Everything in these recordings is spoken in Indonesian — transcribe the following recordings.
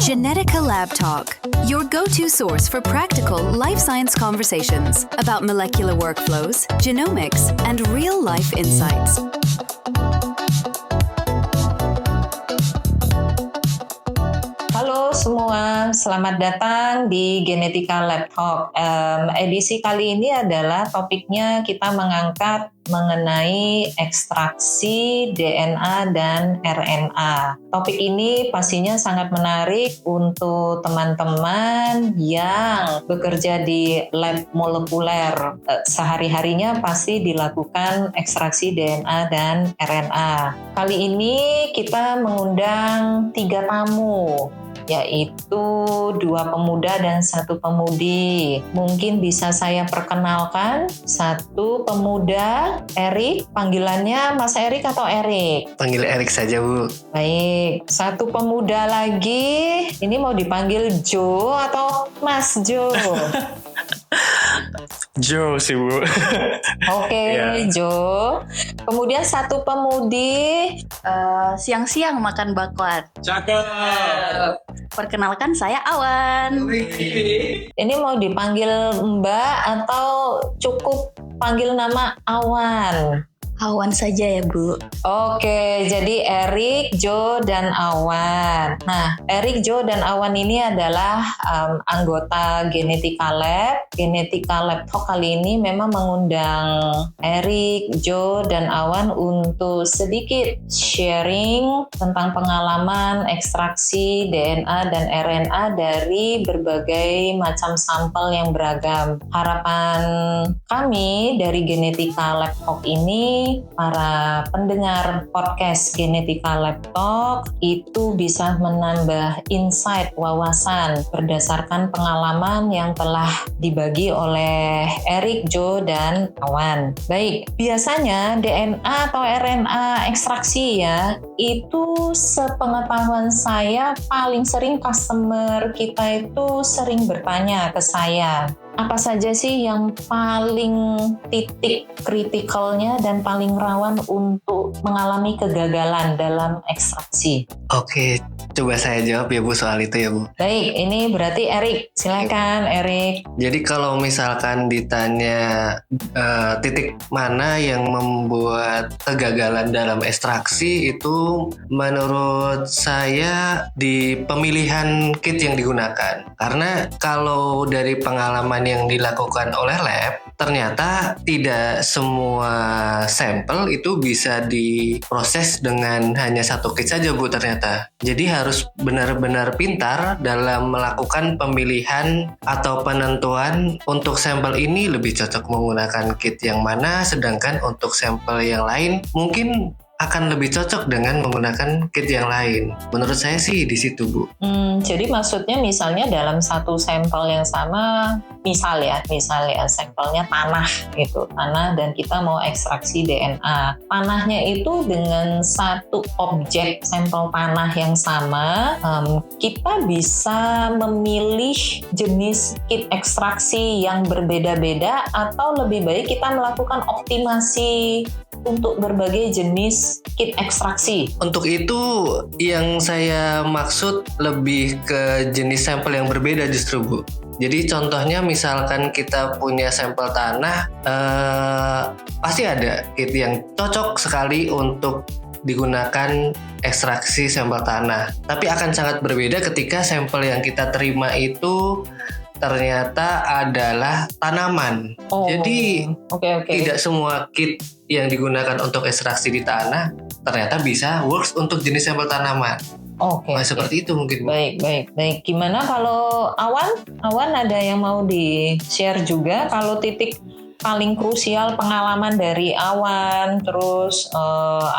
Genetica Lab Talk, your go-to source for practical life science conversations about molecular workflows, genomics, and real-life insights. Halo semua, selamat datang di Genetica Lab Talk. Edisi kali ini adalah topiknya kita mengangkat mengenai ekstraksi DNA dan RNA. Topik ini pastinya sangat menarik untuk teman-teman yang bekerja di lab molekuler. Sehari-harinya pasti dilakukan ekstraksi DNA dan RNA. Kali ini kita mengundang 3 tamu, yaitu 2 pemuda dan 1 pemudi. Mungkin bisa saya perkenalkan. 1 pemuda, Erik. Panggilannya Mas Erik atau Erik? Panggil Erik saja, Bu. Baik. 1 pemuda lagi. Ini mau dipanggil Jo atau Mas Jo? Jo sih, Bu. Oke, Yeah. Jo. Kemudian 1 pemudi. Siang-siang makan bakwan. Cakep. Perkenalkan saya Awan. Ini mau dipanggil Mbak atau cukup panggil nama Awan? Awan saja ya, Bu. Oke, jadi Erik, Jo, dan Awan. Nah, Erik, Jo, dan Awan ini adalah anggota Genetica Lab. Genetica Lab Talk kali ini memang mengundang Erik, Jo, dan Awan untuk sedikit sharing tentang pengalaman ekstraksi DNA dan RNA dari berbagai macam sampel yang beragam. Harapan kami dari Genetica Lab Talk ini, para pendengar podcast Genetica Lab Talk itu bisa menambah insight, wawasan berdasarkan pengalaman yang telah dibagi oleh Erik, Jo, dan Awan. Baik, biasanya DNA atau RNA ekstraksi ya, itu sepengetahuan saya paling sering customer kita itu sering bertanya ke saya, apa saja sih yang paling titik kritikalnya dan paling rawan untuk mengalami kegagalan dalam ekstraksi? Oke, coba saya jawab ya, Bu, soal itu ya, Bu. Baik, ini berarti Erik. Silakan, Erik. Jadi kalau misalkan ditanya titik mana yang membuat kegagalan dalam ekstraksi, itu menurut saya di pemilihan kit yang digunakan. Karena kalau dari pengalaman yang dilakukan oleh lab, ternyata tidak semua sampel itu bisa diproses dengan hanya 1 kit saja, Bu, ternyata. Jadi harus benar-benar pintar dalam melakukan pemilihan atau penentuan untuk sampel ini lebih cocok menggunakan kit yang mana, sedangkan untuk sampel yang lain mungkin akan lebih cocok dengan menggunakan kit yang lain. Menurut saya sih di situ, Bu. Jadi maksudnya misalnya dalam 1 sampel yang sama, misal ya sampelnya tanah gitu, tanah dan kita mau ekstraksi DNA. Tanahnya itu dengan 1 objek sampel tanah yang sama, kita bisa memilih jenis kit ekstraksi yang berbeda-beda atau lebih baik kita melakukan optimasi untuk berbagai jenis kit ekstraksi. Untuk itu yang saya maksud lebih ke jenis sampel yang berbeda justru, Bu. Jadi contohnya misalkan kita punya sampel tanah, pasti ada kit yang cocok sekali untuk digunakan ekstraksi sampel tanah. Tapi akan sangat berbeda ketika sampel yang kita terima itu ternyata adalah tanaman. Jadi tidak semua kit yang digunakan untuk ekstraksi di tanah ternyata bisa works untuk jenis sampel tanaman. Seperti itu mungkin. Baik. Gimana kalau Awan? Awan ada yang mau di-share juga kalau titik paling krusial pengalaman dari Awan, terus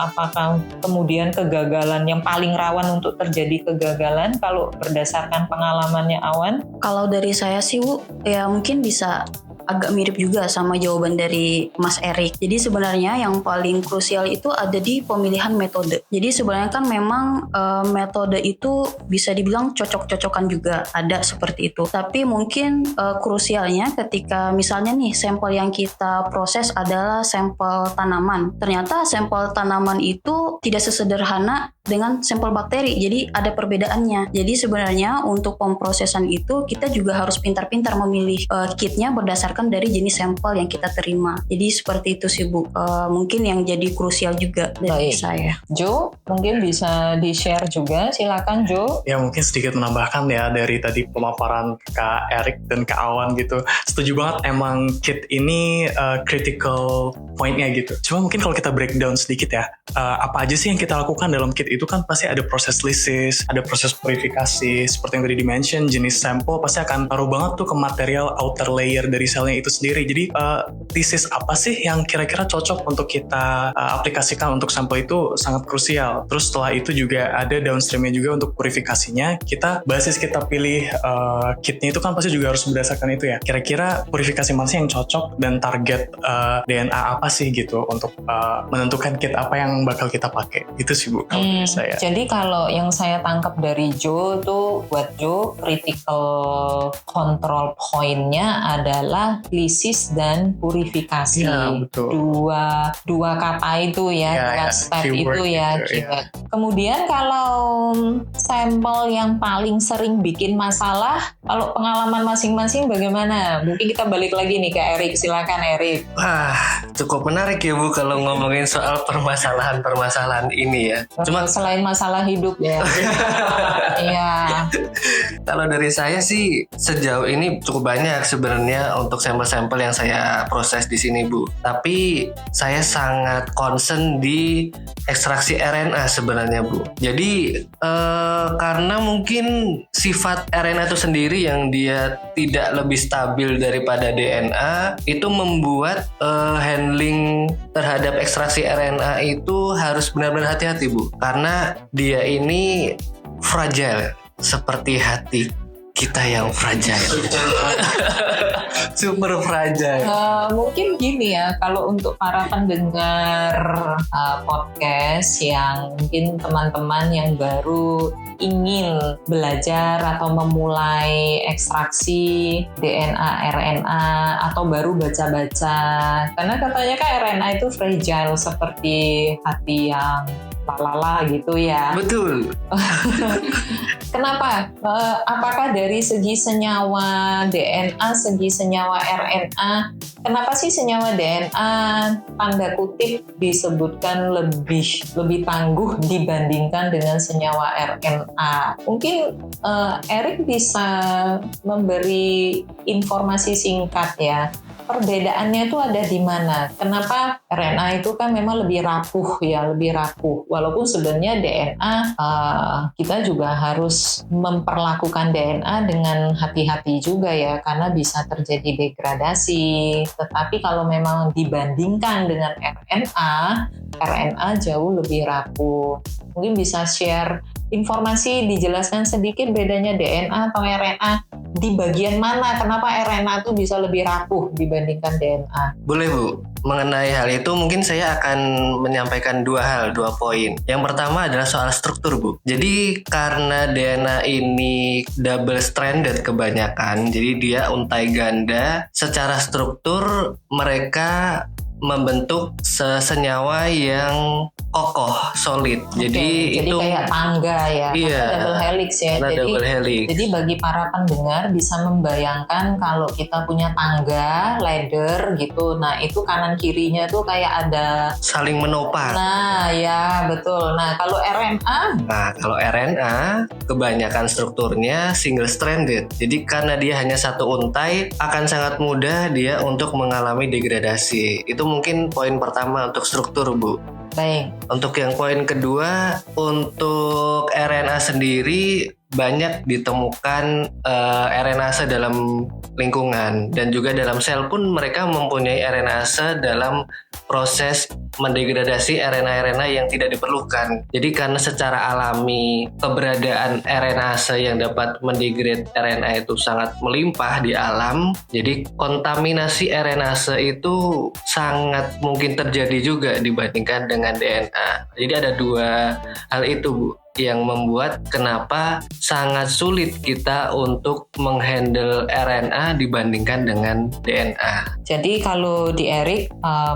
apakah kemudian kegagalan yang paling rawan untuk terjadi kegagalan kalau berdasarkan pengalamannya Awan? Kalau dari saya sih, Bu, ya mungkin bisa agak mirip juga sama jawaban dari Mas Erik. Jadi sebenarnya yang paling krusial itu ada di pemilihan metode. Jadi sebenarnya kan memang metode itu bisa dibilang cocok-cocokan juga, ada seperti itu. Tapi mungkin krusialnya ketika misalnya nih sampel yang kita proses adalah sampel tanaman. Ternyata sampel tanaman itu tidak sesederhana dengan sampel bakteri. Jadi ada perbedaannya. Jadi sebenarnya untuk pemrosesan itu kita juga harus pintar-pintar memilih kitnya berdasarkan dari jenis sampel yang kita terima. Jadi seperti itu sih Bu. Mungkin yang jadi krusial juga dari saya. Jo, mungkin bisa di-share juga. Silakan Jo. Ya mungkin sedikit menambahkan ya dari tadi pemaparan Kak Erik dan Kak Awan gitu. Setuju banget, emang kit ini critical point-nya gitu. Cuma mungkin kalau kita breakdown sedikit ya, apa aja sih yang kita lakukan dalam kit itu kan pasti ada proses lysis, ada proses purifikasi, seperti yang tadi di-mention, jenis sampel pasti akan taruh banget tuh ke material outer layer dari selnya itu sendiri. Jadi thesis apa sih yang kira-kira cocok untuk kita aplikasikan untuk sampel itu sangat krusial. Terus setelah itu juga ada downstreamnya juga untuk purifikasinya. Basis kita pilih kitnya itu kan pasti juga harus berdasarkan itu ya. Kira-kira purifikasi mana sih yang cocok dan target DNA apa sih gitu untuk menentukan kit apa yang bakal kita pakai. Itu sih Bu kalau dari saya. Jadi kalau yang saya tangkap dari Jo tuh, buat Jo critical control point-nya adalah lysis dan purifikasi. Ya, betul. Dua kata itu ya, dua step itu ya. Keyword. Kemudian kalau sampel yang paling sering bikin masalah, kalau pengalaman masing-masing bagaimana? Mungkin kita balik lagi nih ke Erik. Silakan Erik. Wah, cukup menarik ya Bu kalau ngomongin soal permasalahan ini ya. Cuma Selain masalah hidup ya. Iya. kalau dari saya sih sejauh ini cukup banyak sebenarnya untuk sampel-sampel yang saya proses di sini Bu. Tapi saya sangat concern di ekstraksi RNA sebenarnya Bu. Jadi karena mungkin sifat RNA itu sendiri yang dia tidak lebih stabil daripada DNA, itu membuat handling terhadap ekstraksi RNA itu harus benar-benar hati-hati Bu. Karena dia ini fragile seperti hati kita yang fragile. Super fragile. Mungkin gini ya, kalau untuk para pendengar podcast yang mungkin teman-teman yang baru ingin belajar atau memulai ekstraksi DNA, RNA atau baru baca-baca, karena katanya kan RNA itu fragile seperti hati yang lala gitu ya. Betul. Kenapa? Apakah dari segi senyawa DNA, segi senyawa RNA, kenapa sih senyawa DNA tanda kutip disebutkan lebih tangguh dibandingkan dengan senyawa RNA? Mungkin Erik bisa memberi informasi singkat ya. Perbedaannya itu ada di mana? Kenapa RNA itu kan memang lebih rapuh ya, lebih rapuh. Walaupun sebenarnya DNA kita juga harus memperlakukan DNA dengan hati-hati juga ya, karena bisa terjadi degradasi. Tetapi kalau memang dibandingkan dengan RNA jauh lebih rapuh. Mungkin bisa share informasi, dijelaskan sedikit bedanya DNA atau RNA di bagian mana, kenapa RNA itu bisa lebih rapuh dibandingkan DNA? Boleh Bu. Mengenai hal itu mungkin saya akan menyampaikan dua poin. Yang pertama adalah soal struktur Bu. Jadi karena DNA ini double stranded kebanyakan, jadi dia untai ganda, secara struktur mereka membentuk senyawa yang kokoh, solid. Jadi itu kayak tangga ya, iya, double helix ya. Double helix. Jadi bagi para pendengar bisa membayangkan kalau kita punya tangga, ladder gitu. Nah itu kanan kirinya tuh kayak ada saling menopang. Nah ya betul. Nah kalau RNA kebanyakan strukturnya single stranded. Jadi karena dia hanya satu untai, akan sangat mudah dia untuk mengalami degradasi. Itu mungkin poin pertama untuk struktur Bu. Baik. Untuk yang poin kedua, untuk RNA sendiri banyak ditemukan RNase dalam lingkungan, dan juga dalam sel pun mereka mempunyai RNase dalam proses mendegradasi RNA yang tidak diperlukan. Jadi karena secara alami keberadaan RNase yang dapat mendegrade RNA itu sangat melimpah di alam, jadi kontaminasi RNase itu sangat mungkin terjadi juga dibandingkan dengan DNA. Jadi ada dua hal itu Bu. yang membuat kenapa sangat sulit kita untuk menghandle RNA dibandingkan dengan DNA. Jadi kalau di Erik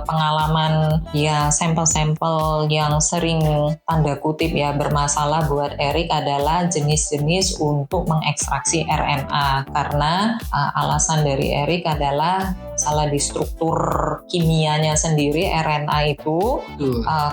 pengalaman ya sampel-sampel yang sering tanda kutip ya bermasalah buat Erik adalah jenis-jenis untuk mengekstraksi RNA karena alasan dari Erik adalah salah di struktur kimianya sendiri RNA itu,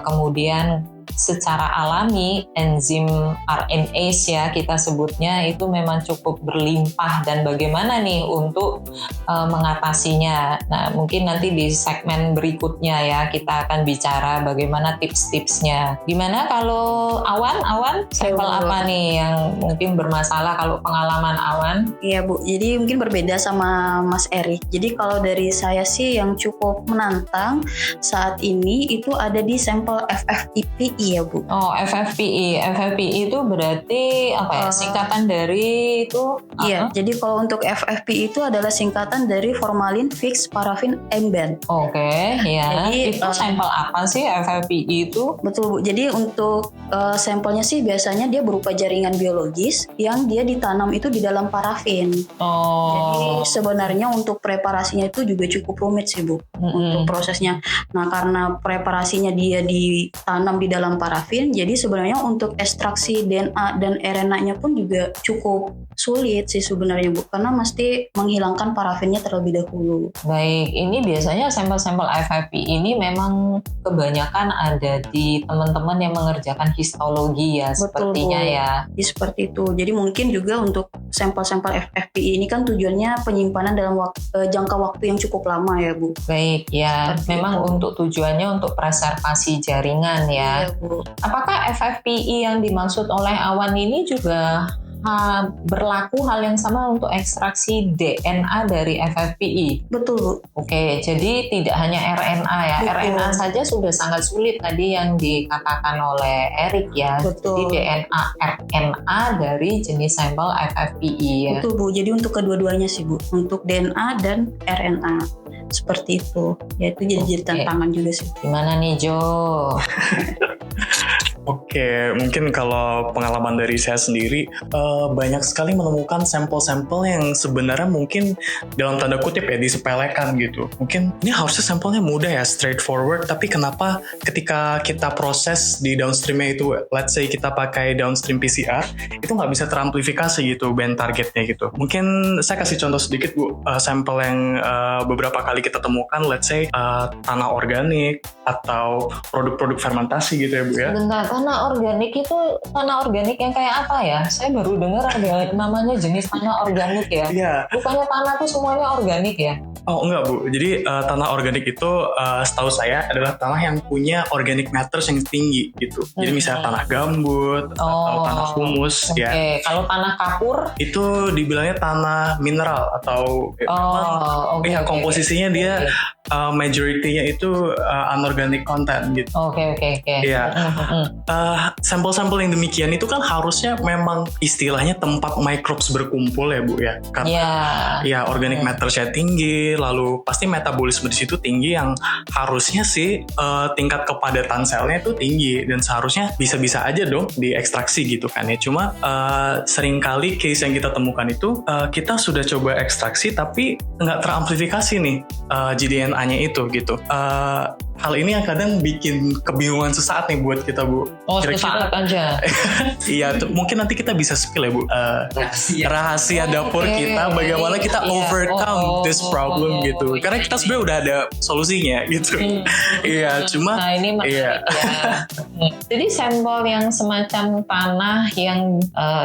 kemudian secara alami enzim RNase ya kita sebutnya itu memang cukup berlimpah dan bagaimana nih untuk mengatasinya. Nah mungkin nanti di segmen berikutnya ya kita akan bicara bagaimana tips-tipsnya. Gimana kalau Awan sampel apa nih yang mungkin bermasalah kalau pengalaman Awan? Iya Bu, jadi mungkin berbeda sama Mas Erik. Jadi kalau dari saya sih yang cukup menantang saat ini itu ada di sampel FFPE ya Bu. Oh FFPE itu berarti apa ya singkatan dari itu? Iya, jadi kalau untuk FFPE itu adalah singkatan dari formalin fixed paraffin embed. Oke, ya. Jadi, itu sampel apa sih FFPE itu? Betul Bu, jadi untuk sampelnya sih biasanya dia berupa jaringan biologis yang dia ditanam itu di dalam parafin. Jadi sebenarnya untuk preparasinya itu juga cukup rumit sih Bu untuk prosesnya. Nah karena preparasinya dia ditanam di dalam parafin, jadi sebenarnya untuk ekstraksi DNA dan RNA-nya pun juga cukup sulit sih sebenarnya Bu, karena mesti menghilangkan parafinnya terlebih dahulu. Baik, ini biasanya sampel-sampel FFP ini memang kebanyakan ada di teman-teman yang mengerjakan histologi ya. Betul, sepertinya Bu. ya. Seperti itu. Jadi mungkin juga untuk sampel-sampel FFPE ini kan tujuannya penyimpanan dalam jangka waktu yang cukup lama ya Bu. Baik, ya Seperti memang itu. untuk tujuannya untuk preservasi jaringan ya. Iya Bu. Apakah FFPE yang dimaksud oleh Awan ini juga berlaku hal yang sama untuk ekstraksi DNA dari FFPE? Betul Bu. Oke, jadi tidak hanya RNA ya. Betul. RNA saja sudah sangat sulit tadi yang dikatakan oleh Erik ya. Betul. Jadi DNA RNA dari jenis sampel FFPE ya. Betul Bu. Jadi untuk kedua-duanya sih Bu. Untuk DNA dan RNA. Seperti itu. Ya itu jadi tantangan juga sih. Gimana nih Jo? Oke, mungkin kalau pengalaman dari saya sendiri, banyak sekali menemukan sampel-sampel yang sebenarnya mungkin dalam tanda kutip ya disepelekan gitu. Mungkin ini harusnya sampelnya mudah ya, straightforward, tapi kenapa ketika kita proses di downstreamnya itu, let's say kita pakai downstream PCR, itu nggak bisa teramplifikasi gitu band targetnya gitu. Mungkin saya kasih contoh sedikit Bu, sampel yang beberapa kali kita temukan, let's say tanah organik atau produk-produk fermentasi gitu ya Bu ya. Bentar, tanah organik yang kayak apa ya? Saya baru dengar ada namanya jenis tanah organik ya. Iya. Bukannya tanah tuh semuanya organik ya? Oh enggak Bu, jadi tanah organik itu setahu saya adalah tanah yang punya organic matters yang tinggi gitu. Jadi misalnya tanah gambut atau tanah humus ya. Oke, kalau tanah kapur? Itu dibilangnya tanah mineral atau komposisinya dia majority-nya itu anorganic content gitu. Oke. Iya. Sampel-sampel yang demikian itu kan harusnya memang istilahnya tempat microbes berkumpul ya Bu ya. Karena ya organic matter-nya tinggi, lalu pasti metabolisme di situ tinggi yang harusnya sih tingkat kepadatan selnya itu tinggi dan seharusnya bisa-bisa aja dong diekstraksi gitu kan ya. Cuma seringkali case yang kita temukan itu kita sudah coba ekstraksi tapi nggak teramplifikasi nih JDNA-nya itu gitu. Hal ini yang kadang bikin kebingungan sesaat nih buat kita Bu. Sesaat aja. Iya, mungkin nanti kita bisa spill ya Bu. Rahasia dapur kita, bagaimana kita overcome this problem gitu. Karena kita sebenarnya udah ada solusinya gitu. Iya, cuma. Nah ini menarik ya. Jadi sampel yang semacam tanah yang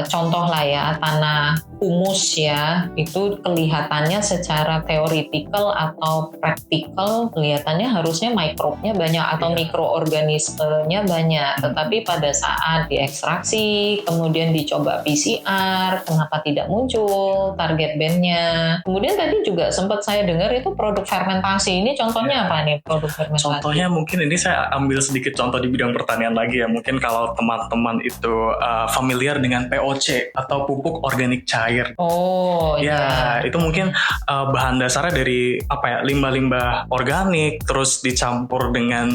contoh lah ya, tanah humus ya, itu kelihatannya secara teoritikal atau praktikal kelihatannya harusnya mikrobnya banyak atau mikroorganismenya banyak, tetapi pada saat diekstraksi kemudian dicoba PCR kenapa tidak muncul target bandnya. Kemudian tadi juga sempat saya dengar itu produk fermentasi, ini contohnya apa nih produk fermentasi? Contohnya mungkin ini saya ambil sedikit contoh di bidang pertanian lagi ya, mungkin kalau teman-teman itu familiar dengan POC atau pupuk organik cair. Oh ya, itu mungkin bahan dasarnya dari apa ya, limbah-limbah organik terus dicampur dicampur dengan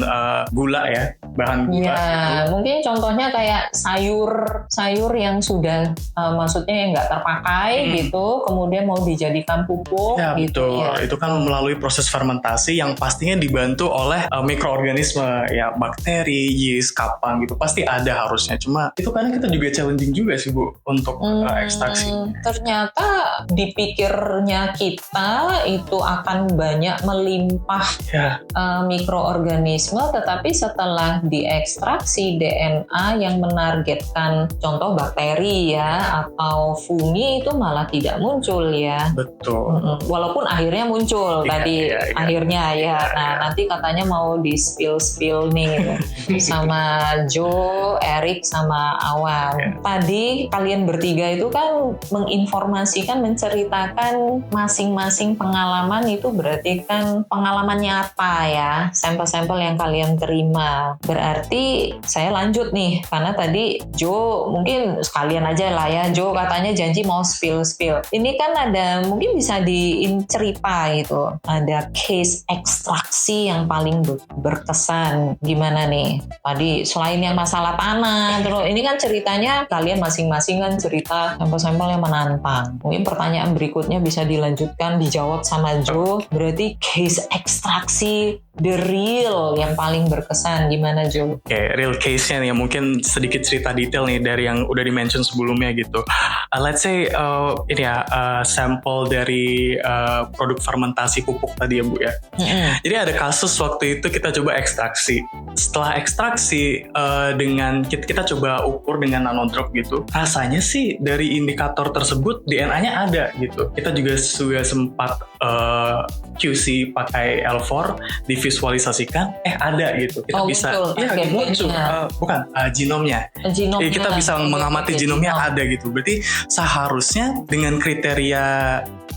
gula ya, bahan gula. Ya, mungkin contohnya kayak sayur yang sudah maksudnya yang nggak terpakai gitu, kemudian mau dijadikan pupuk Ya gitu. betul, Ya. itu kan melalui proses fermentasi yang pastinya dibantu oleh mikroorganisme ya, bakteri, yeast, kapang gitu, pasti ada harusnya. Cuma itu kadang kita juga challenging juga sih Bu untuk ekstraksi. Ternyata dipikirnya kita itu akan banyak melimpah Ya, mikroorganisme, tetapi setelah diekstraksi DNA yang menargetkan contoh bakteri ya atau fungi itu malah tidak muncul ya. betul. Walaupun akhirnya muncul Iya, tadi iya. akhirnya ya. Iya, Nah iya. nanti katanya mau di spill nih sama Joe, Eric sama Awan. Iya. Tadi kalian bertiga itu kan menginformasikan, menceritakan masing-masing pengalaman, itu berarti kan pengalaman nyata ya, sampel-sampel yang kalian terima. Berarti saya lanjut nih, karena tadi Joe mungkin sekalian aja lah ya, Joe katanya janji mau spill. Ini kan ada, mungkin bisa cerita gitu, ada case ekstraksi yang paling berkesan gimana nih? Tadi selain yang masalah tanah, terus ini kan ceritanya kalian masing-masing kan cerita sampel-sampel yang menantang. Mungkin pertanyaan berikutnya bisa dilanjutkan, dijawab sama Joe. Berarti case ekstraksi the real yang paling berkesan gimana Joe? Oke, real case-nya nih, mungkin sedikit cerita detail nih dari yang udah di-mention sebelumnya gitu. Let's say ini ya, sampel dari produk fermentasi pupuk tadi ya Bu ya. Jadi ada kasus waktu itu kita coba ekstraksi. Setelah ekstraksi dengan kita coba ukur dengan nanodrop gitu. Rasanya sih dari indikator tersebut DNA-nya ada gitu. Kita juga sudah sempat QC pakai L4, divisualisasikan, ada gitu. Kita bisa, muncul, ya target muncul, bukan genomnya. Genomnya. Kita bisa mengamati genomnya ada gitu. Berarti seharusnya dengan kriteria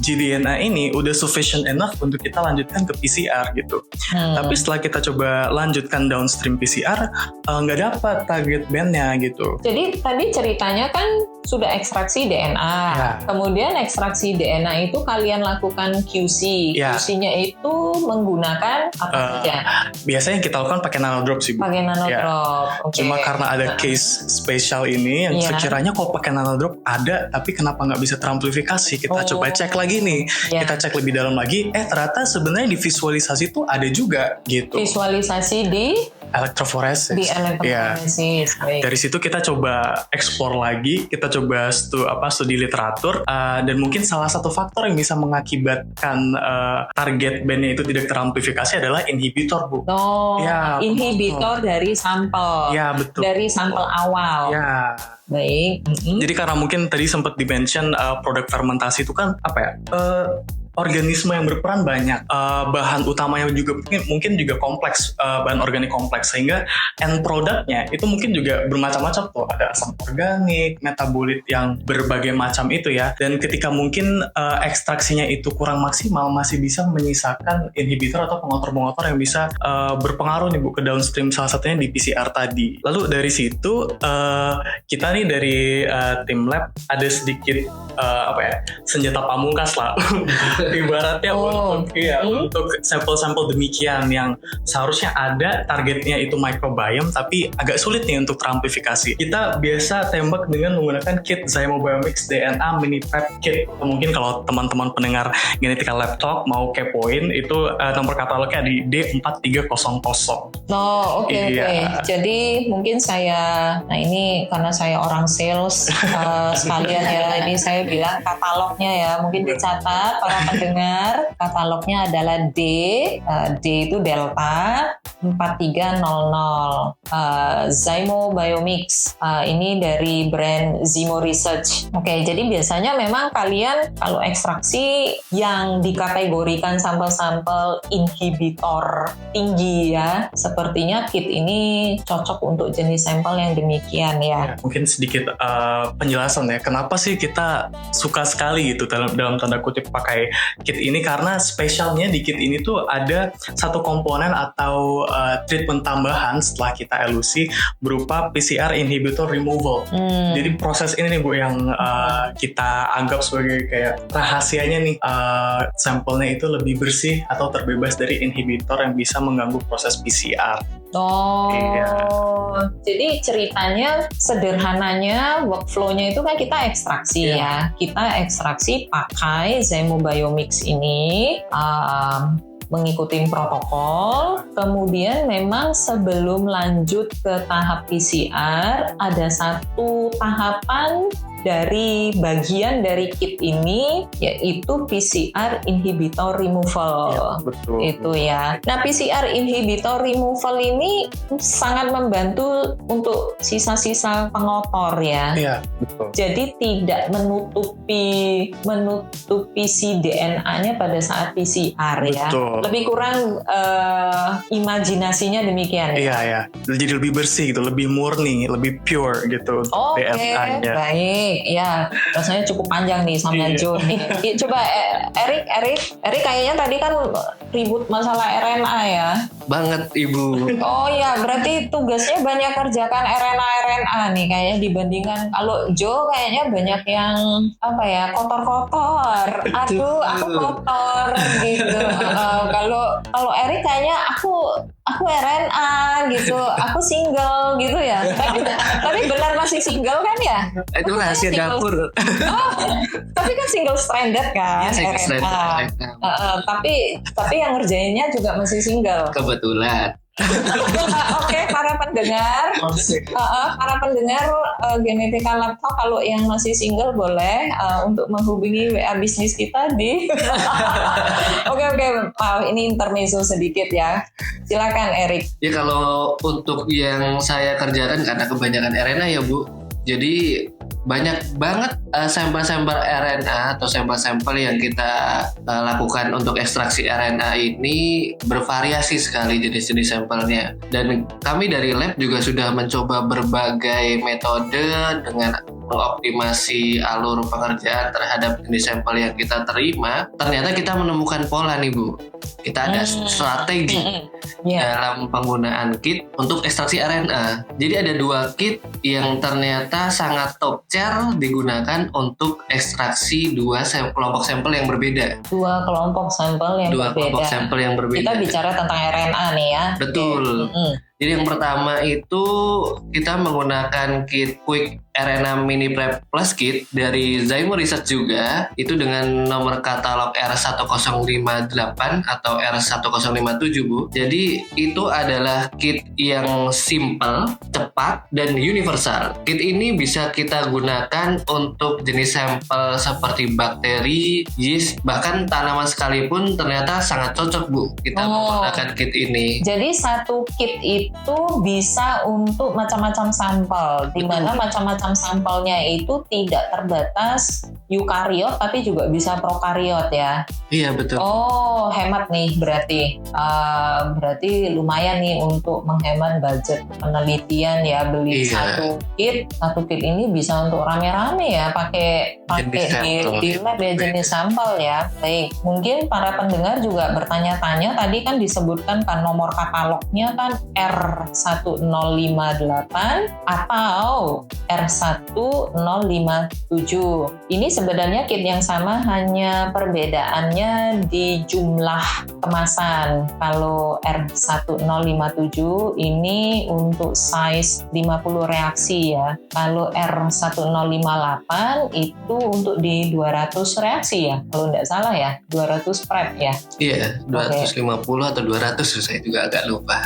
gDNA ini udah sufficient enough untuk kita lanjutkan ke PCR gitu. Tapi setelah kita coba lanjutkan downstream PCR, nggak dapat target bandnya gitu. Jadi tadi ceritanya kan sudah ekstraksi DNA, Ya. kemudian ekstraksi DNA itu kalian lakukan QC. Ya. QC-nya itu menggunakan apa saja? Biasanya kita lakukan pakai nanodrop sih Bu. Pakai Ya. nanodrop. Oke. Cuma karena ada case spesial ini yang Iya. sekiranya kok pakai nanodrop ada, tapi kenapa nggak bisa teramplifikasi? Kita coba cek lagi nih, Iya. kita cek lebih dalam lagi. Ternyata sebenarnya di visualisasi itu ada juga gitu. Visualisasi di Elektroforesis. di Ya. elektroforesis. Baik. Dari situ kita coba explore lagi, kita coba studi literatur, dan mungkin salah satu faktor yang bisa mengakibatkan target bandnya itu tidak teramplifikasi adalah inhibitor Bu. Oh, Ya, inhibitor dari sampel. Ya betul. Dari sampel awal. Ya. Baik. Jadi karena mungkin tadi sempat di-mention produk fermentasi itu kan apa ya? Organisme yang berperan banyak, bahan utamanya juga mungkin juga kompleks, bahan organik kompleks, sehingga end produknya itu mungkin juga bermacam-macam tuh, ada asam organik, metabolit yang berbagai macam itu ya, dan ketika mungkin ekstraksinya itu kurang maksimal, masih bisa menyisakan inhibitor atau pengotor-pengotor yang bisa berpengaruh nih Bu ke downstream, salah satunya di PCR tadi. Lalu dari situ kita nih dari tim lab ada sedikit senjata pamungkas lah ibaratnya untuk sampel-sampel demikian yang seharusnya ada targetnya itu microbiome, tapi agak sulit nih untuk teramplifikasi. Kita biasa tembak dengan menggunakan kit Zymobiomix DNA Mini Prep Kit. Mungkin kalau teman-teman pendengar Genetika Lab Talk mau kepoin, itu nomor katalognya di D4300. Oh, oke. Iya. Jadi mungkin nah ini karena saya orang sales sekalian ya, ini saya bilang katalognya ya, mungkin dicatat para pendengar. Katalognya adalah D itu Delta 4300. Zymobiomix. Ini dari brand Zymo Research. Oke, jadi biasanya memang kalian kalau ekstraksi yang dikategorikan sampel-sampel inhibitor tinggi ya, sepertinya kit ini cocok untuk jenis sampel yang demikian ya. Mungkin sedikit penjelasan ya, kenapa sih kita suka sekali gitu dalam tanda kutip pakai kit ini karena spesialnya di kit ini tuh ada satu komponen atau treatment tambahan setelah kita elusi berupa PCR inhibitor removal. Jadi proses ini nih Bu yang kita anggap sebagai kayak rahasianya nih, sampelnya itu lebih bersih atau terbebas dari inhibitor yang bisa mengganggu proses PCR. Jadi ceritanya sederhananya workflow-nya itu kan kita ekstraksi ya. Kita ekstraksi pakai Zymo Biomix ini, mengikuti protokol. Kemudian memang sebelum lanjut ke tahap PCR ada satu tahapan dari bagian dari kit ini, yaitu PCR inhibitor removal. Betul. Itu ya. Nah, PCR inhibitor removal ini sangat membantu untuk sisa-sisa pengotor ya. Iya, betul. Jadi tidak menutupi si DNA-nya pada saat PCR ya. Betul. Lebih kurang imajinasinya demikian. Iya, ya. Jadi lebih bersih gitu, lebih murni, lebih pure gitu DNA-nya. Baik. Ya, rasanya cukup panjang nih sama Joe nih. Coba Erik kayaknya tadi kan ribut masalah RNA ya. Banget Ibu. Oh iya, berarti tugasnya banyak kerjakan RNA nih kayaknya dibandingkan kalau Joe kayaknya banyak yang kotor-kotor. Aduh, aku kotor gitu. Kalau Erik kayaknya aku RNA gitu, aku single gitu ya. Tapi benar masih single kan ya? Itu rahasia dapur. Tapi kan single stranded kan, Iya, single RNA. stranded. Tapi yang ngerjainnya juga masih single. Kebetulan. Oke, para pendengar Genetika Lab Talk, kalau yang masih single boleh untuk menghubungi WA bisnis kita di. Oke, maaf ini intermezzo sedikit ya. Silakan Erik. Ya kalau untuk yang saya kerjakan karena kebanyakan RNA ya Bu. Jadi banyak banget sampel-sampel RNA atau sampel-sampel yang kita lakukan untuk ekstraksi RNA ini bervariasi sekali jenis-jenis sampelnya. Dan kami dari lab juga sudah mencoba berbagai metode dengan mengoptimasi alur pengerjaan terhadap jenis sampel yang kita terima. Ternyata kita menemukan pola nih Bu. Kita ada strategi dalam penggunaan kit untuk ekstraksi RNA. Jadi ada 2 kit yang ternyata sangat top tier digunakan untuk ekstraksi 2 kelompok sampel yang berbeda. 2 kelompok sampel yang berbeda. 2 kelompok sampel yang berbeda. Kita bicara tentang RNA nih ya. Betul. Jadi yang pertama itu kita menggunakan kit Quick RNA Mini Prep Plus Kit dari Zymo Research juga, itu dengan nomor katalog R1058 atau R1057 Bu. Jadi itu adalah kit yang simple, cepat, dan universal. Kit ini bisa kita gunakan untuk jenis sampel seperti bakteri, yeast, bahkan tanaman sekalipun ternyata sangat cocok Bu kita menggunakan kit ini. Jadi satu kit itu bisa untuk macam-macam sampel, di mana macam-macam sampelnya itu tidak terbatas eukariot tapi juga bisa prokariot ya. Iya betul. Oh, hemat nih berarti. Berarti lumayan nih untuk menghemat budget penelitian ya, beli satu kit ini bisa untuk rame-rame ya pakai di lab ya, jenis sampel ya. Baik, mungkin para pendengar juga bertanya-tanya, tadi kan disebutkan kan nomor katalognya kan R1058 atau R1057. Ini sebenarnya kit yang sama, hanya perbedaannya di jumlah kemasan. Kalau R1057 ini untuk size 50 reaksi ya. Kalau R1058 itu untuk di 200 reaksi ya. Kalau tidak salah ya, 200 prep ya. Iya, 250 atau 200 saya juga agak lupa.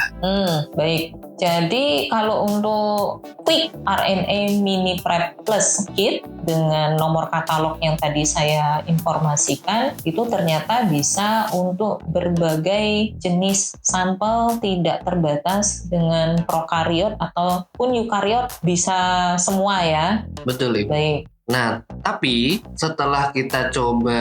Baik. Jadi kalau untuk Quick RNA Mini Prep Plus Kit dengan nomor katalog yang tadi saya informasikan, itu ternyata bisa untuk berbagai jenis sampel, tidak terbatas dengan prokariot ataupun eukariot, bisa semua ya. Betul Ibu. Baik. Nah, tapi setelah kita coba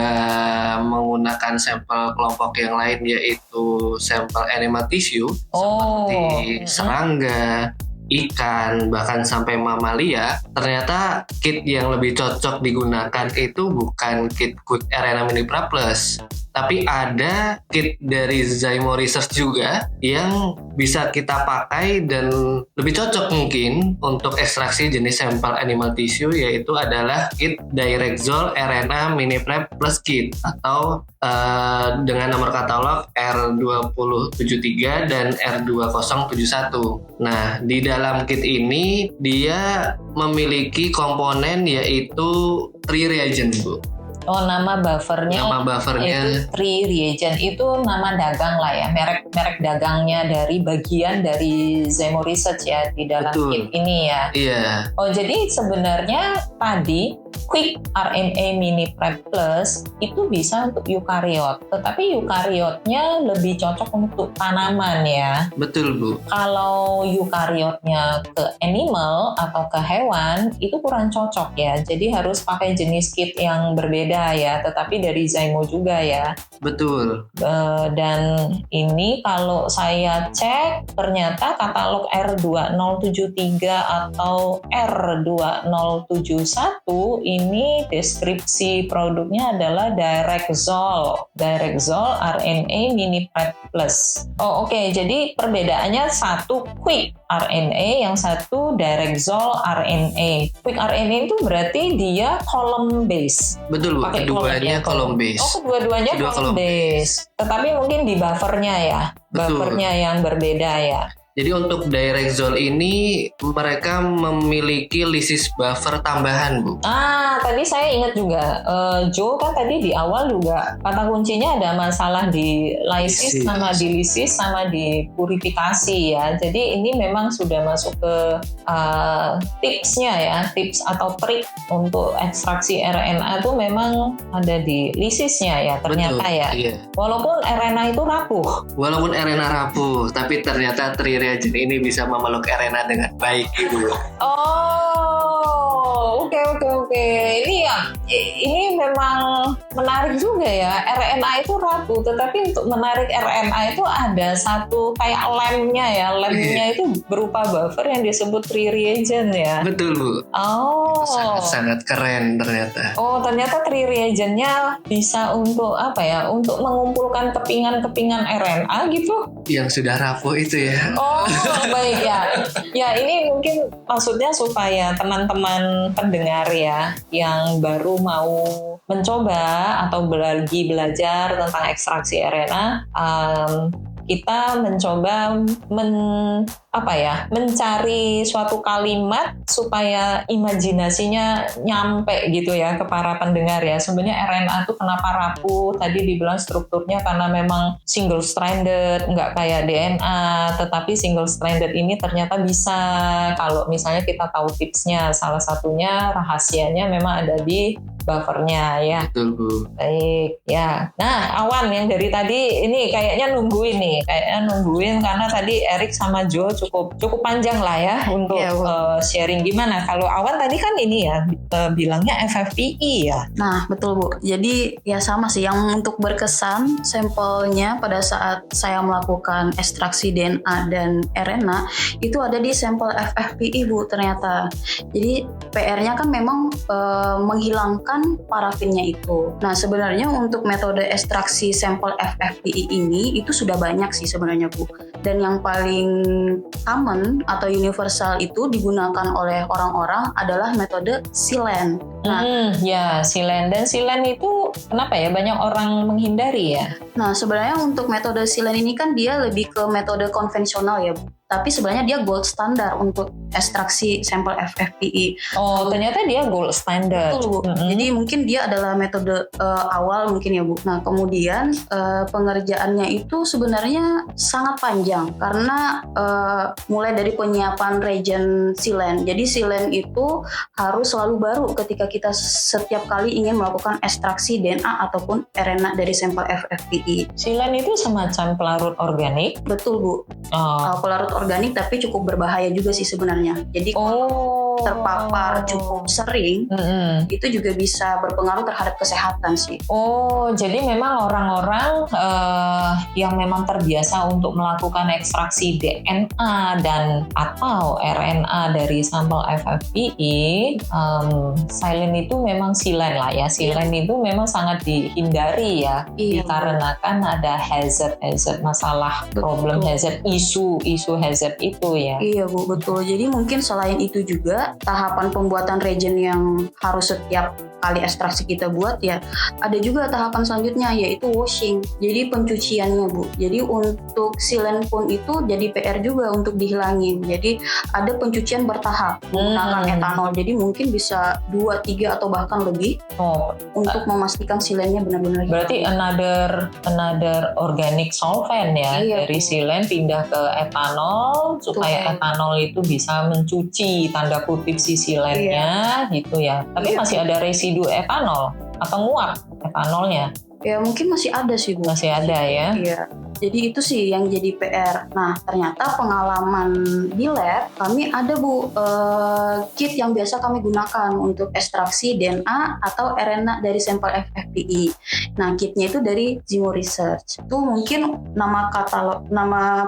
menggunakan sampel kelompok yang lain, yaitu sampel animal tissue seperti serangga, ikan, bahkan sampai mamalia, ternyata kit yang lebih cocok digunakan itu bukan kit Quick RNA Mini Prep Plus, tapi ada kit dari Zymo Research juga yang bisa kita pakai dan lebih cocok mungkin untuk ekstraksi jenis sampel animal tissue, yaitu adalah kit Direxol RNA Mini Prep Plus Kit atau dengan nomor katalog R2073 dan R2071. Nah, di dalam kit ini dia memiliki komponen yaitu 3 reagent, Bu. Oh, nama buffernya itu 3 reagent, itu nama dagang lah ya, merek dagangnya dari bagian dari Zymo Research ya di dalam kit ini ya. Iya. Oh, jadi sebenarnya tadi Quick RNA Mini Prep Plus itu bisa untuk eukariot, tetapi eukariotnya lebih cocok untuk tanaman ya. Betul, Bu. Kalau eukariotnya ke animal atau ke hewan itu kurang cocok ya. Jadi harus pakai jenis kit yang berbeda ya, tetapi dari Zymo juga ya. Betul. Dan ini kalau saya cek ternyata katalog R2073 atau R2071 ini deskripsi produknya adalah Direxol RNA Mini Prep Plus. Oh, oke. Jadi perbedaannya satu Quick RNA, yang satu Direxol RNA. Quick RNA itu berarti dia column base. Betul, Bu. Keduanya column base. Oh, kedua-duanya column base. Tetapi mungkin di buffernya ya. Betul. Buffernya yang berbeda ya. Jadi untuk Direxol ini mereka memiliki lysis buffer tambahan, Bu. Tadi saya ingat juga, Joe kan tadi di awal juga kata kuncinya ada masalah di lysis sama di lisis sama di purifikasi ya. Jadi ini memang sudah masuk ke tipsnya ya, tips atau trik untuk ekstraksi RNA itu memang ada di lisisnya ya ternyata. Betul, ya. Iya. Walaupun RNA itu rapuh. Walaupun RNA rapuh, tapi ternyata reagent ini bisa memeluk RNA dengan baik, Ibu. Oh, oke. Ini memang menarik juga ya. RNA itu rapuh, tetapi untuk menarik RNA itu ada satu kayak lemnya ya. Lemnya itu berupa buffer yang disebut 3 reagent ya. Betul, Bu. Oh. Sangat keren ternyata. Oh, ternyata 3 reagentnya bisa untuk apa ya? Untuk mengumpulkan kepingan-kepingan RNA gitu. Yang sudah rapuh itu ya. Oh, baik ya. Ya, ini mungkin maksudnya supaya teman-teman pendengar ya yang baru mau mencoba atau lagi belajar tentang ekstraksi RNA, kita mencoba mencari suatu kalimat supaya imajinasinya nyampe gitu ya ke para pendengar ya. Sebenarnya RNA itu kenapa rapuh? Tadi dibilang strukturnya karena memang single stranded, nggak kayak DNA, tetapi single stranded ini ternyata bisa kalau misalnya kita tahu tipsnya. Salah satunya rahasianya memang ada di buffernya ya. Betul, Bu. Baik ya. Nah, Awan yang dari tadi ini kayaknya nungguin karena tadi Erik sama Joe cukup panjang lah ya untuk sharing. Gimana kalau Awan tadi kan ini ya bilangnya FFPE ya. Nah, betul, Bu. Jadi ya sama sih, yang untuk berkesan sampelnya pada saat saya melakukan ekstraksi DNA dan RNA itu ada di sampel FFPE, Bu, ternyata. Jadi PR-nya kan memang menghilangkan parafinnya itu. Nah, sebenarnya untuk metode ekstraksi sampel FFPE ini itu sudah banyak sih sebenarnya, Bu. Dan yang paling common atau universal itu digunakan oleh orang-orang adalah metode silen. Silen. Dan silen itu kenapa ya banyak orang menghindari ya? Nah, sebenarnya untuk metode silen ini kan dia lebih ke metode konvensional ya, Bu. Tapi sebenarnya dia gold standar untuk ekstraksi sampel FFPE. Oh, ternyata dia gold standard. Betul, Bu. Jadi mungkin dia adalah metode awal mungkin ya, Bu. Nah, kemudian pengerjaannya itu sebenarnya sangat panjang karena mulai dari penyiapan reagent silen. Jadi silen itu harus selalu baru ketika kita setiap kali ingin melakukan ekstraksi DNA ataupun RNA dari sampel FFPE. Silen itu semacam pelarut organik? Betul, Bu. Pelarut organik tapi cukup berbahaya juga sih sebenarnya. Jadi terpapar cukup sering, itu juga bisa berpengaruh terhadap kesehatan sih. Oh, jadi memang orang-orang yang memang terbiasa untuk melakukan ekstraksi DNA dan atau RNA dari sampel FFPE, silane itu memang silen lah ya. Silen itu memang sangat dihindari ya, dikarenakan ada hazard masalah, problem hazard, isu hazard itu ya. Iya Bu, betul. Jadi mungkin selain itu juga tahapan pembuatan reagen yang harus setiap kali ekstraksi kita buat ya, ada juga tahapan selanjutnya yaitu washing. Jadi pencuciannya Bu. Jadi untuk silen pun itu jadi PR juga untuk dihilangin. Jadi ada pencucian bertahap menggunakan etanol. Jadi mungkin bisa 2, 3 atau bahkan lebih untuk memastikan silennya benar-benar berarti another organic solvent ya. Dari silen pindah ke etanol supaya etanol itu bisa mencuci tanda kutip si silennya gitu ya. Tapi masih ada residu etanol atau nguap etanolnya? Ya mungkin masih ada sih Bu. Masih ada ya? Iya. Jadi itu sih yang jadi PR. Nah ternyata pengalaman di lab kami ada Bu kit yang biasa kami gunakan untuk ekstraksi DNA atau RNA dari sampel FFPE. Nah kitnya itu dari Zimo Research. Itu mungkin nama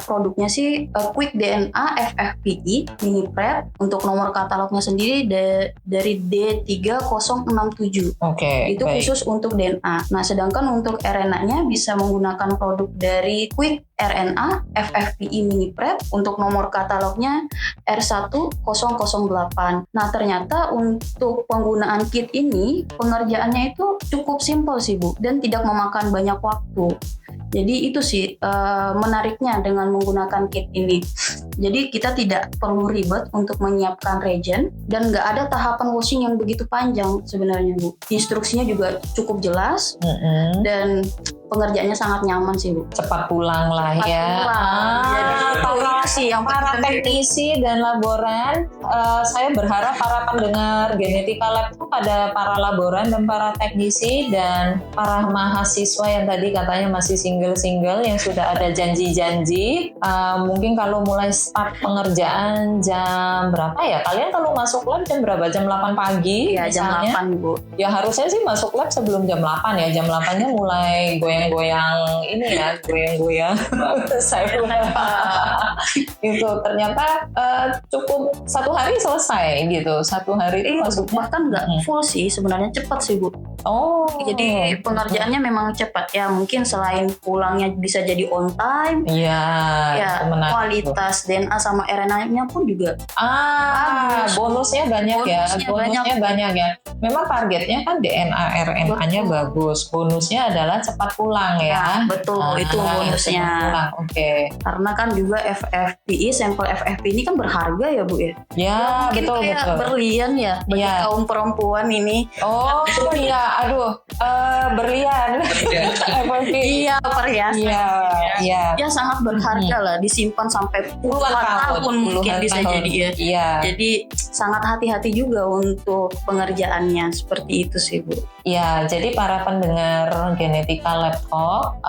produknya sih Quick DNA FFPE Mini Prep. Untuk nomor katalognya sendiri dari D3067. Oke. Itu khusus untuk DNA. Nah sedangkan untuk RNA-nya bisa menggunakan produk dari Quick RNA FFPE Mini Prep untuk nomor katalognya R1008. Nah ternyata untuk penggunaan kit ini pengerjaannya itu cukup simpel sih Bu, dan tidak memakan banyak waktu. Jadi itu sih menariknya dengan menggunakan kit ini. Jadi kita tidak perlu ribet untuk menyiapkan reagen dan nggak ada tahapan washing yang begitu panjang sebenarnya Bu. Instruksinya juga cukup jelas dan pengerjaannya sangat nyaman sih Bu. Cepat pulang lah ya. Jadi para teknisi dan laboran, saya berharap para pendengar Genetika Lab itu pada para laboran dan para teknisi dan para mahasiswa yang tadi katanya masih single yang sudah ada janji-janji, mungkin kalau mulai start pengerjaan jam berapa ya? Kalian kalau masuk lab jam berapa? Jam 8 pagi? Iya, jam 8 Bu. Ya harusnya sih masuk lab sebelum jam 8 ya. Jam 8-nya mulai goyang-goyang ini ya, goyang-goyang. Saya itu ternyata cukup 1 hari selesai gitu. 1 hari itu masuk. Bahkan nggak full sih, sebenarnya cepat sih Bu. Oh, jadi pengerjaannya memang cepat ya. Mungkin selain pulangnya bisa jadi on time. Iya. Ya, kualitas DNA sama RNA-nya pun juga. Bonusnya banyak ya. Bonusnya banyak ya. Memang targetnya kan DNA RNA-nya bagus. Bonusnya adalah cepat pulang ya. Betul, itu bonusnya. Oke. Karena kan juga FFPE, sampel FFPE ini kan berharga ya Bu ya. Ya, betul. Berlian ya bagi kaum perempuan ini. Oh iya, aduh, berlian. Iya, perhiasan. Iya. Ya sangat berharga lah, disimpan sampai puluhan tahun mungkin bisa jadi ya. Iya. Jadi sangat hati-hati juga untuk pengerjaannya, seperti itu sih Bu. Ya, jadi para pendengar Genetika Lab Talk,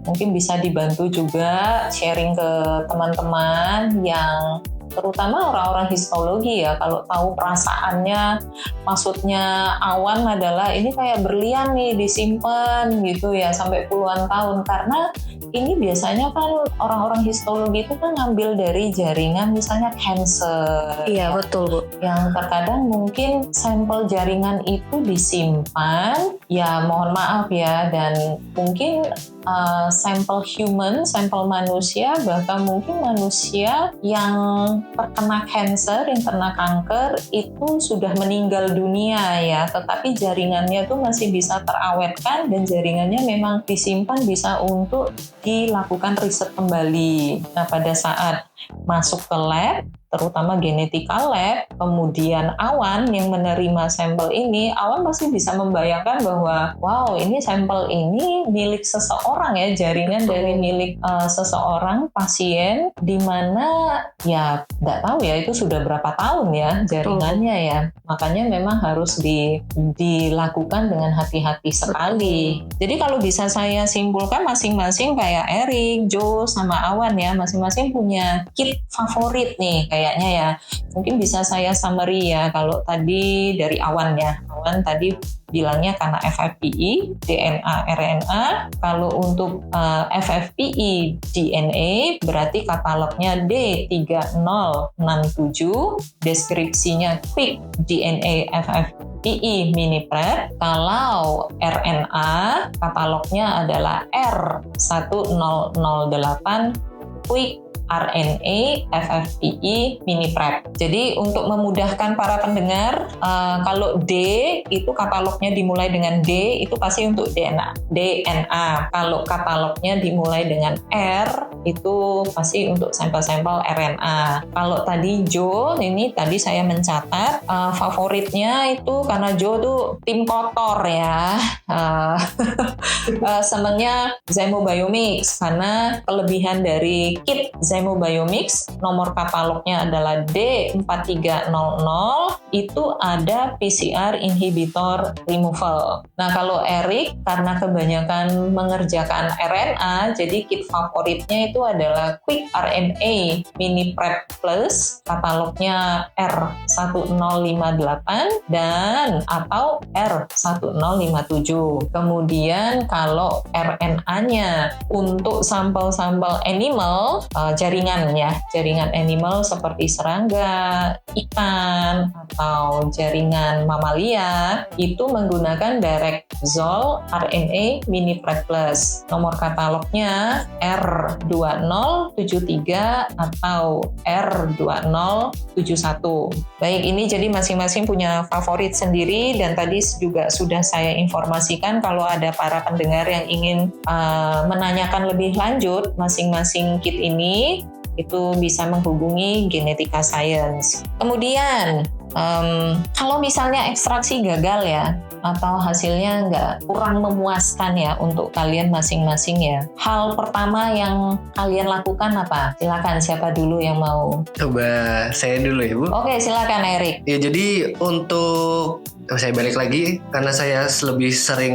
mungkin bisa dibantu juga sharing ke teman-teman yang terutama orang-orang histologi ya, kalau tahu perasaannya, maksudnya awan adalah ini kayak berlian nih disimpan gitu ya sampai puluhan tahun, karena ini biasanya kan orang-orang histologi itu kan ngambil dari jaringan misalnya cancer. Iya betul Bu. Yang terkadang mungkin sampel jaringan itu disimpan, ya mohon maaf ya, dan mungkin sampel human, sampel manusia, bahkan mungkin manusia yang terkena cancer, yang terkena kanker itu sudah meninggal dunia ya, tetapi jaringannya itu masih bisa terawetkan dan jaringannya memang disimpan bisa untuk dilakukan riset kembali. Nah pada saat masuk ke lab, terutama Genetika Lab, kemudian Awan yang menerima sampel ini, Awan pasti bisa membayangkan bahwa wow ini sampel ini milik seseorang ya, jaringan dari milik seseorang pasien, di mana ya nggak tahu ya itu sudah berapa tahun ya jaringannya ya, makanya memang harus dilakukan dengan hati-hati sekali. Jadi kalau bisa saya simpulkan, masing-masing kayak Erik, Joe sama Awan ya, masing-masing punya kit favorit nih, kayak kayaknya ya. Mungkin bisa saya summary ya. Kalau tadi dari Awan ya, Awan tadi bilangnya karena FFPE, DNA, RNA. Kalau untuk FFPE, DNA berarti katalognya D3067, deskripsinya quick DNA FFPE mini prep. Kalau RNA katalognya adalah R1008 quick RNA FFPE mini prep. Jadi untuk memudahkan para pendengar, kalau D itu katalognya dimulai dengan D itu pasti untuk DNA. Kalau katalognya dimulai dengan R itu pasti untuk sampel-sampel RNA. Kalau tadi Jo, ini tadi saya mencatat favoritnya itu karena Jo tuh tim kotor ya. Senangnya Zymo Biomics karena kelebihan dari kit Zymo Biomics nomor katalognya adalah D4300, itu ada PCR inhibitor removal. Nah kalau Erik karena kebanyakan mengerjakan RNA, jadi kit favoritnya itu adalah Quick RNA Mini Prep Plus, katalognya R1058 dan atau R1057. Kemudian kalau RNA-nya untuk sampel-sampel animal, jaringan animal seperti serangga, ikan, atau jaringan mamalia itu menggunakan Direct-Zol RNA Mini Prep Plus. Nomor katalognya R2073 atau R2071. Baik, ini jadi masing-masing punya favorit sendiri dan tadi juga sudah saya informasikan kalau ada para pendengar yang ingin menanyakan lebih lanjut masing-masing kit ini, itu bisa menghubungi Genetika Science. Kemudian kalau misalnya ekstraksi gagal ya, atau hasilnya kurang memuaskan ya untuk kalian masing-masing ya, hal pertama yang kalian lakukan apa? Silakan, siapa dulu yang mau? Coba saya dulu ya Bu. Oke, silakan Erik. Ya jadi untuk saya balik lagi karena saya lebih sering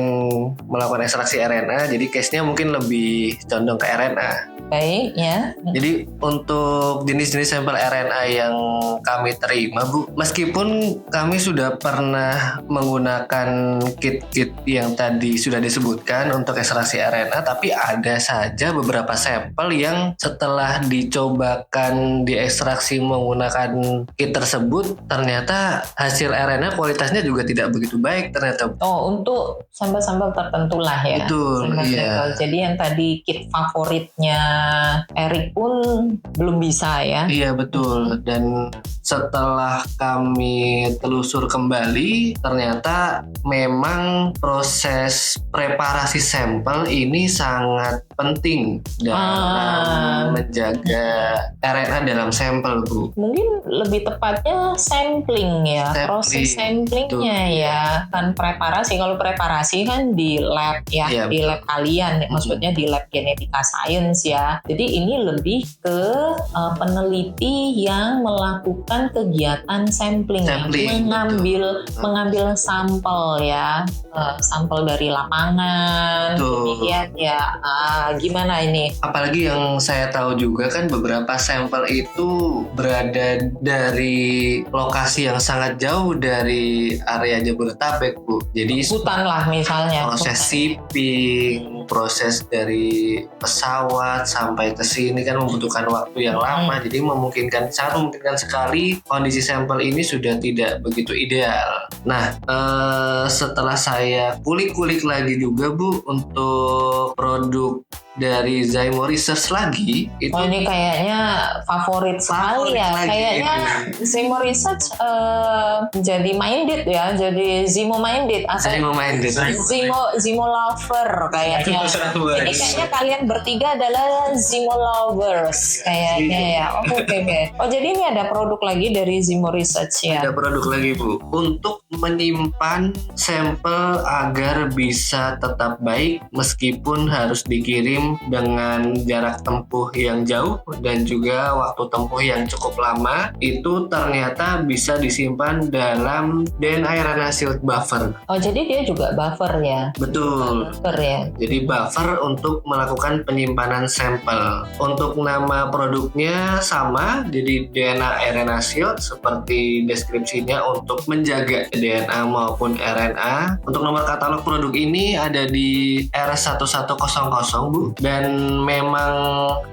melakukan ekstraksi RNA, jadi case-nya mungkin lebih condong ke RNA. Baik ya. Jadi untuk jenis-jenis sampel RNA yang kami terima Bu, meskipun kami sudah pernah menggunakan kit-kit yang tadi sudah disebutkan untuk ekstraksi RNA, tapi ada saja beberapa sampel yang setelah dicobakan diekstraksi menggunakan kit tersebut, ternyata hasil RNA kualitasnya juga tidak begitu baik ternyata. Oh, untuk sampel-sampel tertentu lah ya. Betul, iya. Jadi yang tadi kit favoritnya Erik pun belum bisa ya. Iya betul, dan setelah kami telusur kembali ternyata memang proses preparasi sampel ini sangat penting dalam menjaga RNA dalam sampel Bu. Mungkin lebih tepatnya sampling ya, proses samplingnya ya, kan preparasi. Kalau preparasi kan di lab ya, iya, di lab kalian, maksudnya di lab Genetika Science ya. Jadi ini lebih ke peneliti yang melakukan kegiatan sampling. Ya, mengambil sampel ya, sampel dari lapangan. Kemudian ya gimana ini? Apalagi yang saya tahu juga kan beberapa sampel itu berada dari lokasi yang sangat jauh dari area Jabodetabek Bu. Jadi hutan lah misalnya. Proses shipping, proses dari pesawat sampai ke sini kan membutuhkan waktu yang lama. Jadi sangat memungkinkan sekali kondisi sampel ini sudah tidak begitu ideal. Nah, setelah saya kulik-kulik lagi juga Bu untuk produk dari Zymo Research lagi itu. Oh, ini kayaknya favorit sekali ya. Kayaknya Zymo Research jadi minded ya, jadi Zymo minded atau Zymo lover kayaknya. Ini kayaknya kalian bertiga adalah Zymo lovers kayaknya ya. Oke. Oh, jadi ini ada produk lagi dari Zymo Research ya. Ada produk lagi Bu untuk menyimpan sampel agar bisa tetap baik meskipun harus dikirim dikirim dengan jarak tempuh yang jauh dan juga waktu tempuh yang cukup lama, itu ternyata bisa disimpan dalam DNA RNA Shield buffer. Oh, jadi dia juga buffer ya? Betul. Buffer ya. Jadi buffer untuk melakukan penyimpanan sampel. Untuk nama produknya sama, jadi DNA RNA Shield seperti deskripsinya untuk menjaga DNA maupun RNA. Untuk nomor katalog produk ini ada di R1100 Bu, dan memang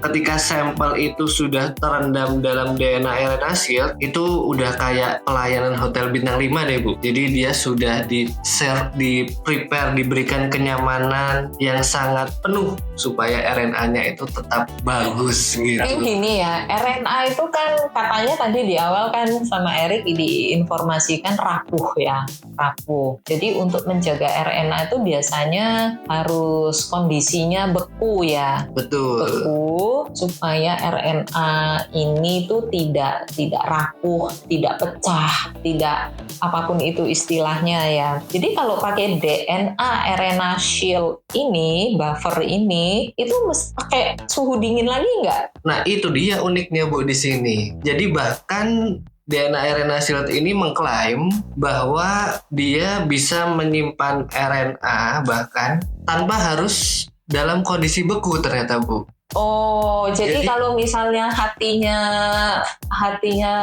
ketika sampel itu sudah terendam dalam DNA RNA Shield, itu udah kayak pelayanan hotel bintang 5 deh Bu. Jadi dia sudah di-serve, di-prepare, diberikan kenyamanan yang sangat penuh supaya RNA-nya itu tetap bagus gitu. Gini ya, RNA itu kan katanya tadi di awal kan sama Erik diinformasikan rapuh ya, rapuh. Jadi untuk menjaga RNA itu biasanya harus kondisinya beku ya. Betul. Beku supaya RNA ini tuh tidak rapuh, tidak pecah, tidak apapun itu istilahnya ya. Jadi kalau pakai DNA RNA Shield ini, buffer ini, itu mesti pakai suhu dingin lagi nggak? Nah itu dia uniknya Bu di sini. Jadi bahkan DNA RNA Shield ini mengklaim bahwa dia bisa menyimpan RNA bahkan tanpa harus dalam kondisi beku ternyata Bu. Oh, jadi kalau misalnya hatinya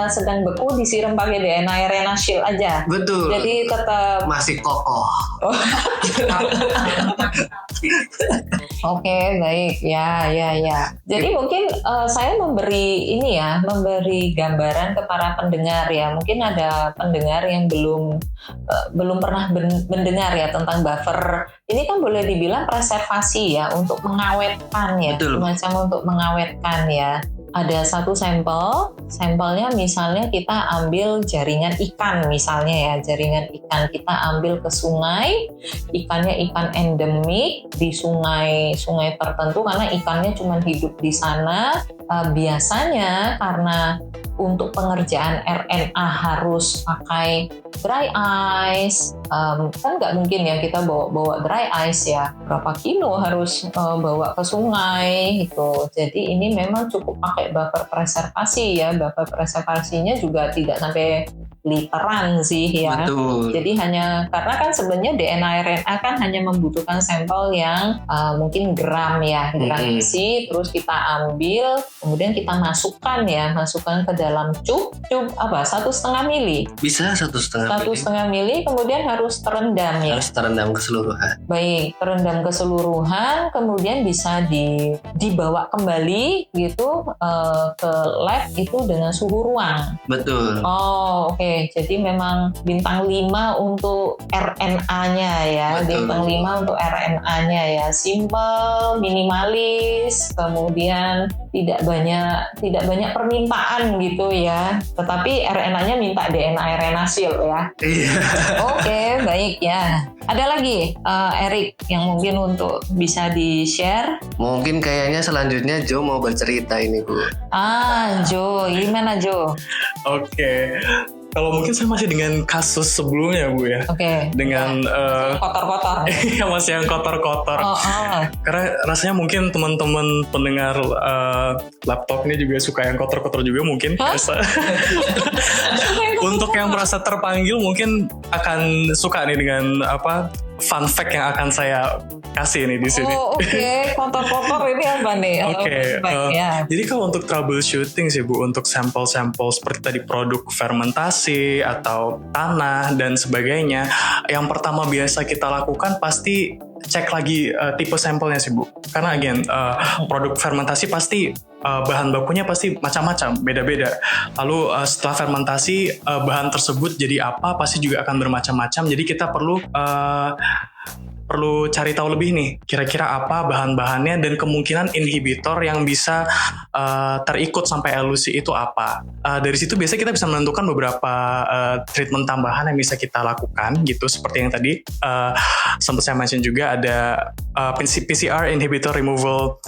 sedang beku disiram pakai DNA RNA Shield aja. Betul. Jadi tetap masih kokoh. Oke, baik. Ya. Jadi mungkin saya memberi gambaran ke para pendengar ya. Mungkin ada pendengar yang belum pernah mendengar ya tentang buffer. Ini kan boleh dibilang preservasi ya, untuk mengawetkan ya. Betul. Semacam untuk mengawetkan ya. Ada satu sampelnya misalnya kita ambil jaringan ikan misalnya ya, jaringan ikan kita ambil ke sungai, ikannya ikan endemik di sungai tertentu karena ikannya cuma hidup di sana. Biasanya karena untuk pengerjaan RNA harus pakai dry ice, kan nggak mungkin ya kita bawa dry ice ya, berapa kilo harus bawa ke sungai gitu. Jadi ini memang cukup pakai buffer preservasi ya. Buffer preservasinya juga tidak sampai literan sih ya. Betul. Jadi hanya karena kan sebenarnya DNA RNA kan hanya membutuhkan sampel yang mungkin gram isi, terus kita ambil, kemudian kita masukkan ke dalam cup 1,5 mili. Bisa 1,5 mili, kemudian harus terendam ya. Harus terendam keseluruhan. Baik, terendam keseluruhan, kemudian bisa dibawa kembali gitu ke lab itu dengan suhu ruang. Betul. Oh, oke. Jadi memang bintang 5 untuk RNA-nya ya. Betul. Bintang 5 untuk RNA-nya ya. Simple, minimalis, kemudian tidak banyak permintaan gitu ya. Tetapi RNA-nya minta DNA RNA Shield ya. Iya. Oke, baik ya. Ada lagi Erik yang mungkin untuk bisa di-share? Mungkin kayaknya selanjutnya Jo mau bercerita ini Bu. Jo, gimana Jo? Oke. Kalau mungkin saya masih dengan kasus sebelumnya Bu ya. Oke. Dengan kotor-kotor. Iya, masih yang kotor-kotor. Karena rasanya mungkin teman-teman pendengar laptop ini juga suka yang kotor-kotor juga mungkin. Untuk yang merasa terpanggil mungkin akan suka nih dengan fun fact yang akan saya kasih nih di sini. Oh, oke. Kotor-kotor ini apa nih? Oke. Jadi kalau untuk troubleshooting sih Bu, untuk sampel-sampel seperti tadi produk fermentasi atau tanah dan sebagainya, yang pertama biasa kita lakukan pasti cek lagi tipe sampelnya sih Bu. Karena again, produk fermentasi pasti bahan bakunya pasti macam-macam, beda-beda. Lalu setelah fermentasi bahan tersebut jadi apa pasti juga akan bermacam-macam. Jadi kita perlu cari tahu lebih nih kira-kira apa bahan-bahannya dan kemungkinan inhibitor yang bisa terikut sampai elusi itu apa. Dari situ biasanya kita bisa menentukan beberapa treatment tambahan yang bisa kita lakukan gitu, seperti yang tadi sempat saya mention juga ada PCR inhibitor removal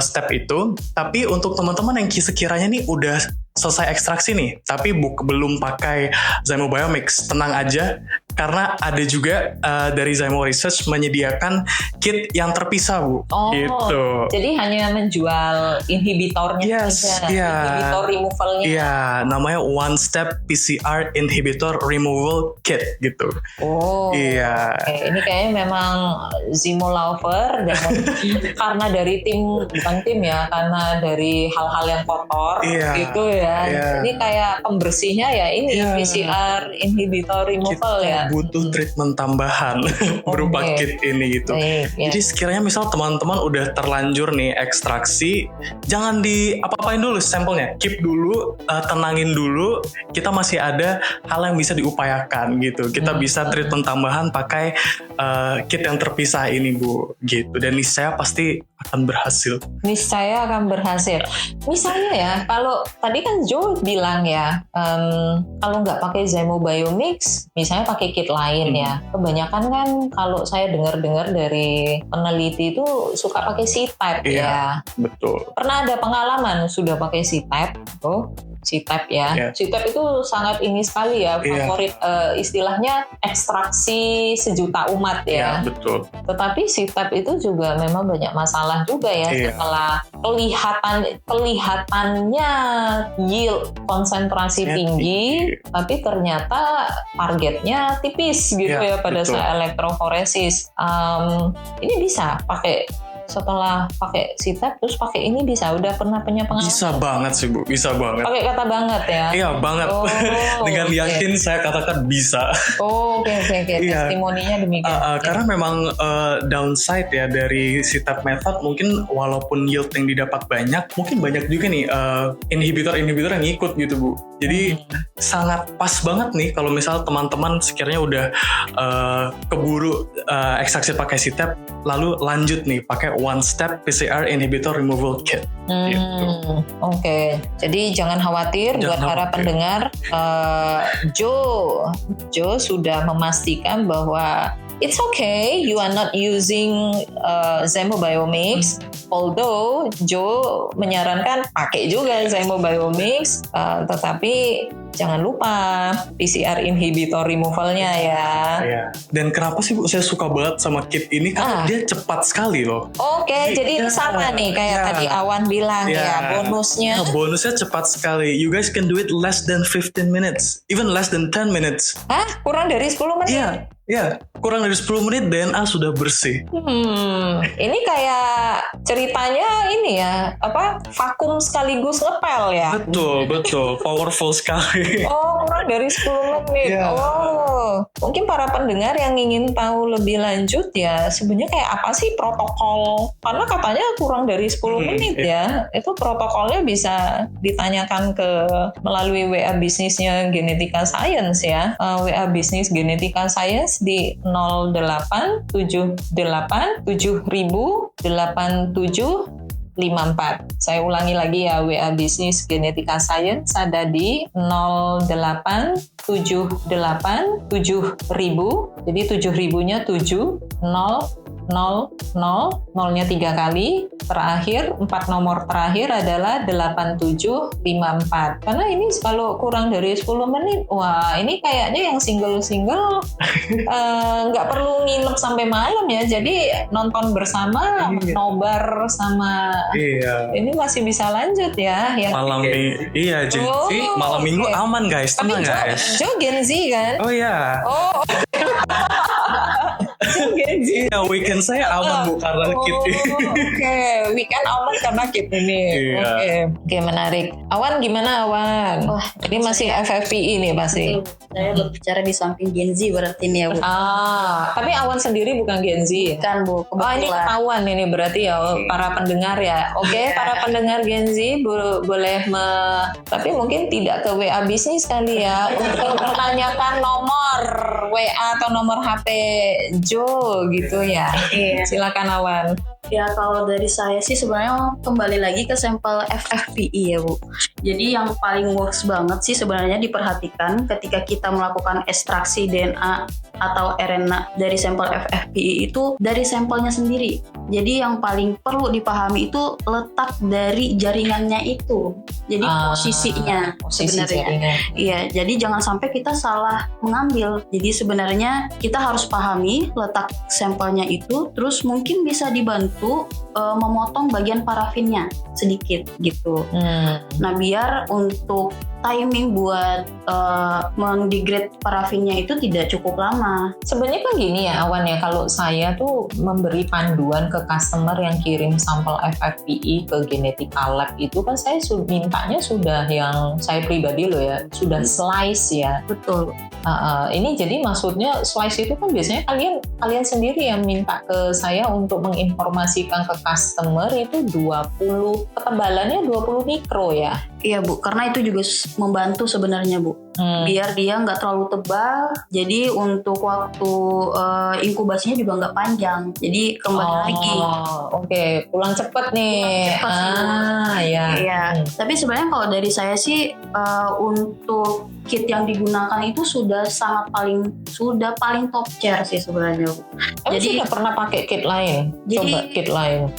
step itu. Tapi untuk teman-teman yang sekiranya nih udah selesai ekstraksi nih, tapi belum pakai Zymo Biomix, tenang aja, karena ada juga dari Zymo Research menyediakan kit yang terpisah, Bu. Oh, gitu. Jadi hanya menjual inhibitornya saja, inhibitor removalnya. Iya, namanya One Step PCR Inhibitor Removal Kit gitu. Oh, iya. Oke. Ini kayaknya memang Zymo lover dan karena dari bukan tim ya, karena dari hal-hal yang kotor gitu ya. Ini kayak pembersihnya ya ini PCR inhibitor removal kita ya. butuh treatment tambahan berupa kit ini gitu. Jadi sekiranya misal teman-teman udah terlanjur nih ekstraksi, jangan apa-apain dulu sampelnya, keep dulu, tenangin dulu. Kita masih ada hal yang bisa diupayakan gitu. Kita bisa treatment tambahan pakai kit yang terpisah ini, Bu, gitu. Dan niscaya pasti akan berhasil. Niscaya akan berhasil. Misalnya ya, kalau tadi kan Joe bilang ya, kalau nggak pakai Zymo Biomix, misalnya pakai kit lain ya. Kebanyakan kan kalau saya dengar-dengar dari peneliti itu suka pakai C-type ya. Betul. Pernah ada pengalaman sudah pakai C-type? C-type ya. C-type itu sangat ini sekali ya, favorit istilahnya ekstraksi sejuta umat ya. Betul. Tetapi C-type itu juga memang banyak masalah juga ya setelah kelihatannya yield konsentrasi tinggi, tapi ternyata targetnya tipis gitu ya pada saat elektroforesis. Ini bisa pakai setelah pakai C-type terus pakai ini bisa, udah pernah punya pengalaman? Bisa banget sih, Bu, bisa banget. Pakai kata banget ya? Iya banget. Dengan yakin saya katakan bisa. Oke. Testimoninya demikian. Karena memang downside ya dari C-type method, mungkin walaupun yield yang didapat banyak, mungkin banyak juga nih inhibitor yang ngikut gitu, Bu. Jadi sangat pas banget nih kalau misal teman-teman sekiranya udah keburu ekstraksi pakai C-type, lalu lanjut nih pakai One Step PCR Inhibitor Removal Kit. Oke. Jadi jangan khawatir buat para pendengar. Joe sudah memastikan bahwa it's okay, you are not using Zymo Biomix. Although Joe menyarankan pakai juga Zymo Biomix, tetapi jangan lupa PCR inhibitor removalnya ya. Dan kenapa sih, Bu, saya suka banget sama kit ini karena dia cepat sekali loh. Oke, jadi sama nih kayak tadi Awan bilang ya, bonusnya. Bonusnya cepat sekali. You guys can do it less than 15 minutes, even less than 10 minutes. Hah? Kurang dari 10 menit? Iya, kurang dari 10 menit DNA sudah bersih. Ini kayak ceritanya ini ya, vakum sekaligus ngepel ya? Betul, powerful sekali. Kurang dari 10 menit. Mungkin para pendengar yang ingin tahu lebih lanjut ya, sebenarnya kayak apa sih protokol? Karena katanya kurang dari 10 menit ya. Itu protokolnya bisa ditanyakan melalui WA bisnisnya Genetika Science ya. WA bisnis Genetika Science di 087870008754. Saya ulangi lagi ya, WA bisnis Genetika Science ada di 08787000. Jadi 7.000-nya 0nya 3 kali, terakhir 4 nomor terakhir adalah 8754. Karena ini kalau kurang dari 10 menit, wah ini kayaknya yang single nggak perlu nginep sampai malam ya, jadi nonton bersama, nobar sama ini masih bisa lanjut ya. Malam malam minggu aman guys, tenang guys. Joe Gen Z kan? Gen Z. Iya, weekend saya aman, Bu, karena kit ini. Weekend aman karena kit ini. Oke, menarik. Awan gimana, Awan? Ini masih FFPI nih pasti. Saya berbicara di samping Gen Z berarti nih ya, Bu. Tapi Awan sendiri bukan Gen Z. Kan, Bu, kebetulan. Ini ketahuan ini berarti ya para pendengar ya. Para pendengar Gen Z boleh tapi mungkin tidak ke WA bisnis kali ya untuk menanyakan nomor WA atau nomor HP Joe gitu ya. Silakan Awan. Ya kalau dari saya sih sebenarnya kembali lagi ke sampel FFPE ya Bu. Jadi yang paling works banget sih sebenarnya diperhatikan ketika kita melakukan ekstraksi DNA atau RNA dari sampel FFPE itu dari sampelnya sendiri. Jadi yang paling perlu dipahami itu letak dari jaringannya itu. Jadi posisinya sebenarnya. Jaringan. Iya, jadi jangan sampai kita salah mengambil. Jadi sebenarnya kita harus pahami letak sampelnya itu, terus mungkin bisa dibantu memotong bagian parafinnya sedikit gitu. Nah, biar untuk timing buat mendegrade parafinnya itu tidak cukup lama. Sebenarnya kan gini ya Awan ya, kalau saya tuh memberi panduan ke customer yang kirim sampel FFPE ke Genetika Lab itu kan saya mintanya sudah yang saya pribadi loh ya, sudah slice ya. Betul. Ini jadi maksudnya slice itu kan biasanya kalian sendiri yang minta ke saya untuk menginformasikan ke customer itu 20, ketebalannya 20 mikro ya. Iya Bu, karena itu juga membantu sebenarnya Bu. Biar dia nggak terlalu tebal, jadi untuk waktu inkubasinya juga nggak panjang. Jadi kembali lagi. Oke. Pulang cepet nih. Ya. Iya. Tapi sebenarnya kalau dari saya sih untuk kit yang digunakan itu sudah paling top tier sih sebenarnya Bu. Jadi sudah pernah pakai kit lain? Coba kit lain.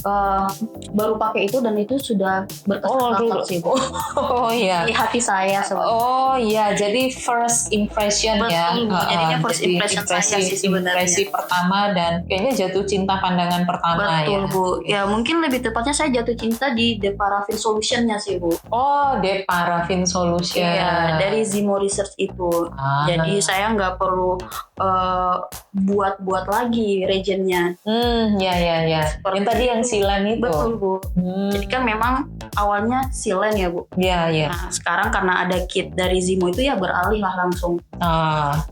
Baru pakai itu dan itu sudah berkesan banget sih Bu. Oh iya. Di hati saya sebenarnya. Oh iya, jadi first impression. Betul, ya. Jadinya first impression saya sih sebenarnya. Impresi pertama dan kayaknya jatuh cinta pandangan pertama. Betul ya. Bu. Ya mungkin lebih tepatnya saya jatuh cinta di Deparafin Solution-nya sih Bu. Oh, Deparafin Solution. Iya, dari Zimo Research itu. Jadi saya nggak perlu buat lagi reagentnya. Ya. Yang tadi yang silen itu. Betul Bu. Jadi kan memang awalnya silen ya Bu. Iya. Nah sekarang karena ada kit dari Zimo itu ya beralih lah langsung.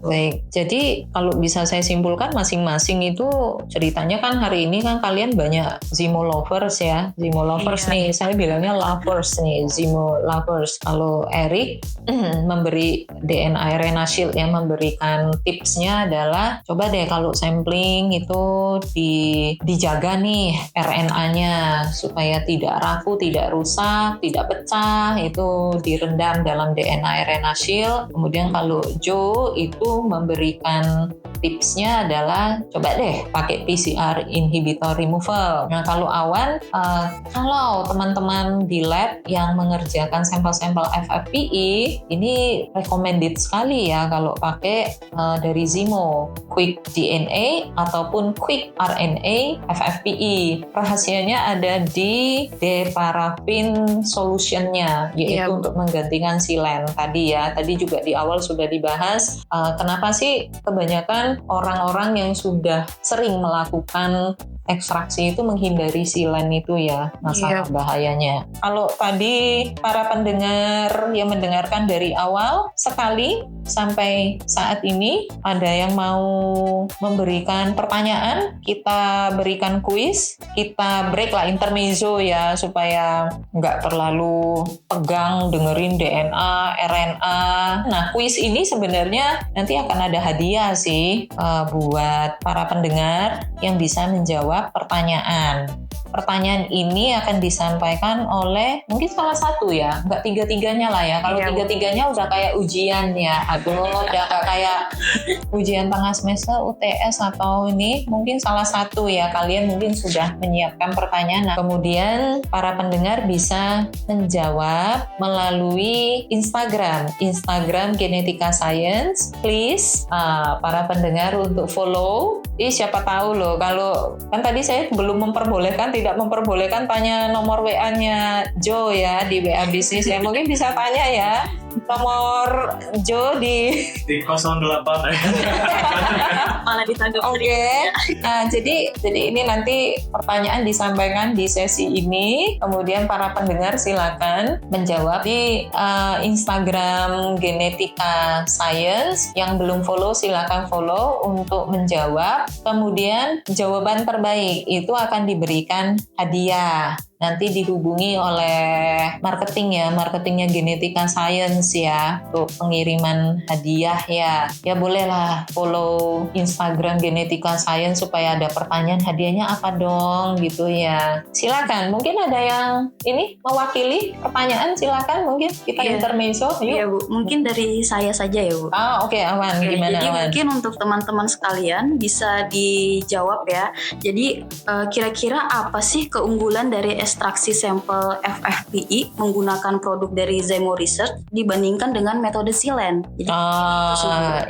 Baik. Jadi kalau bisa saya simpulkan masing-masing itu ceritanya kan hari ini kan kalian banyak Zimo lovers ya. Zimo lovers nih, saya bilangnya lovers nih, Zimo lovers. Kalau Eric memberi DNA RNA Shield ya, memberikan tipsnya adalah coba deh kalau sampling itu dijaga nih RNA-nya supaya tidak rapuh, tidak rusak, tidak pecah, itu direndam dalam DNA RNA Shield. Kemudian kalau Joe itu memberikan tipsnya adalah coba deh pakai PCR inhibitor removal. Nah kalau Awan, kalau teman-teman di lab yang mengerjakan sampel-sampel FFPE ini recommended sekali ya kalau pakai dari Zimo Quick DNA ataupun Quick RNA FFPE. Rahasianya ada di Deparafin Solution-nya, yaitu untuk menggantikan silen tadi ya. Tadi juga di awal sudah dibahas kenapa sih kebanyakan orang-orang yang sudah sering melakukan ekstraksi itu menghindari silen itu ya, masalah bahayanya. Kalau tadi para pendengar yang mendengarkan dari awal sekali sampai saat ini ada yang mau memberikan pertanyaan, kita berikan kuis, kita break lah intermezzo ya supaya nggak terlalu pegang dengerin DNA, RNA. Nah kuis ini sebenarnya nanti akan ada hadiah sih buat para pendengar yang bisa menjawab pertanyaan. Pertanyaan ini akan disampaikan oleh mungkin salah satu ya, nggak tiga-tiganya lah ya. Kalau tiga-tiganya udah kayak ujian ya, udah kayak ujian tengah semester UTS atau ini mungkin salah satu ya. Kalian mungkin sudah menyiapkan pertanyaan. Nah, kemudian para pendengar bisa menjawab melalui Instagram Genetika Science. Please para pendengar untuk follow. Siapa tahu loh, kalau kan tadi saya belum tidak memperbolehkan tanya nomor WA-nya Joe ya di WA bisnis ya. Mungkin bisa tanya ya nomor Joe di 08 malah ditangkap. Oke. Nah, jadi ini nanti pertanyaan disampaikan di sesi ini. Kemudian para pendengar silakan menjawab di Instagram Genetika Science. Yang belum follow silakan follow untuk menjawab. Kemudian jawaban terbaik itu akan diberikan hadiah. nanti dihubungi oleh marketingnya Genetika Science ya, untuk pengiriman hadiah ya. Ya bolehlah follow Instagram Genetika Science supaya ada pertanyaan hadiahnya apa dong gitu ya. Silakan, mungkin ada yang ini mewakili pertanyaan, silakan mungkin kita intermezzo. Iya Bu, mungkin dari saya saja ya Bu. Oke, Awan, gimana jadi Awan? mungkin untuk teman-teman sekalian bisa dijawab ya. Jadi kira-kira apa sih keunggulan dari ekstraksi sampel FFPE menggunakan produk dari Zymo Research dibandingkan dengan metode Silen? Jadi,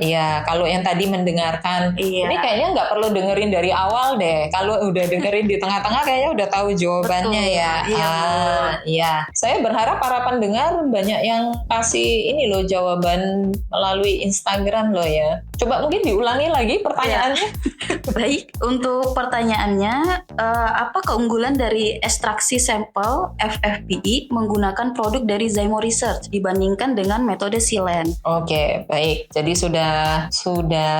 iya, kalau yang tadi mendengarkan, ini kayaknya nggak perlu dengerin dari awal deh. Kalau udah dengerin di tengah-tengah kayaknya udah tahu jawabannya. Betul, ya. Iya. Saya berharap para pendengar banyak yang kasih ini loh jawaban melalui Instagram loh ya. Coba mungkin diulangi lagi pertanyaannya. Baik, untuk pertanyaannya, apa keunggulan dari ekstraksi sampel FFPE menggunakan produk dari Zymo Research dibandingkan dengan metode Silen? Oke, baik. Jadi sudah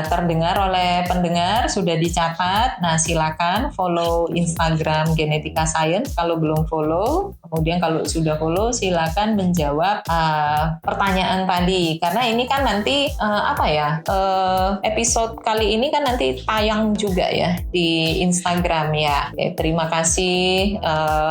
terdengar oleh pendengar, sudah dicatat. Nah, silakan follow Instagram Genetika Science kalau belum follow. Kemudian kalau sudah follow, silakan menjawab pertanyaan tadi. Karena ini kan nanti episode kali ini kan nanti tayang juga ya di Instagram ya. Oke, terima kasih.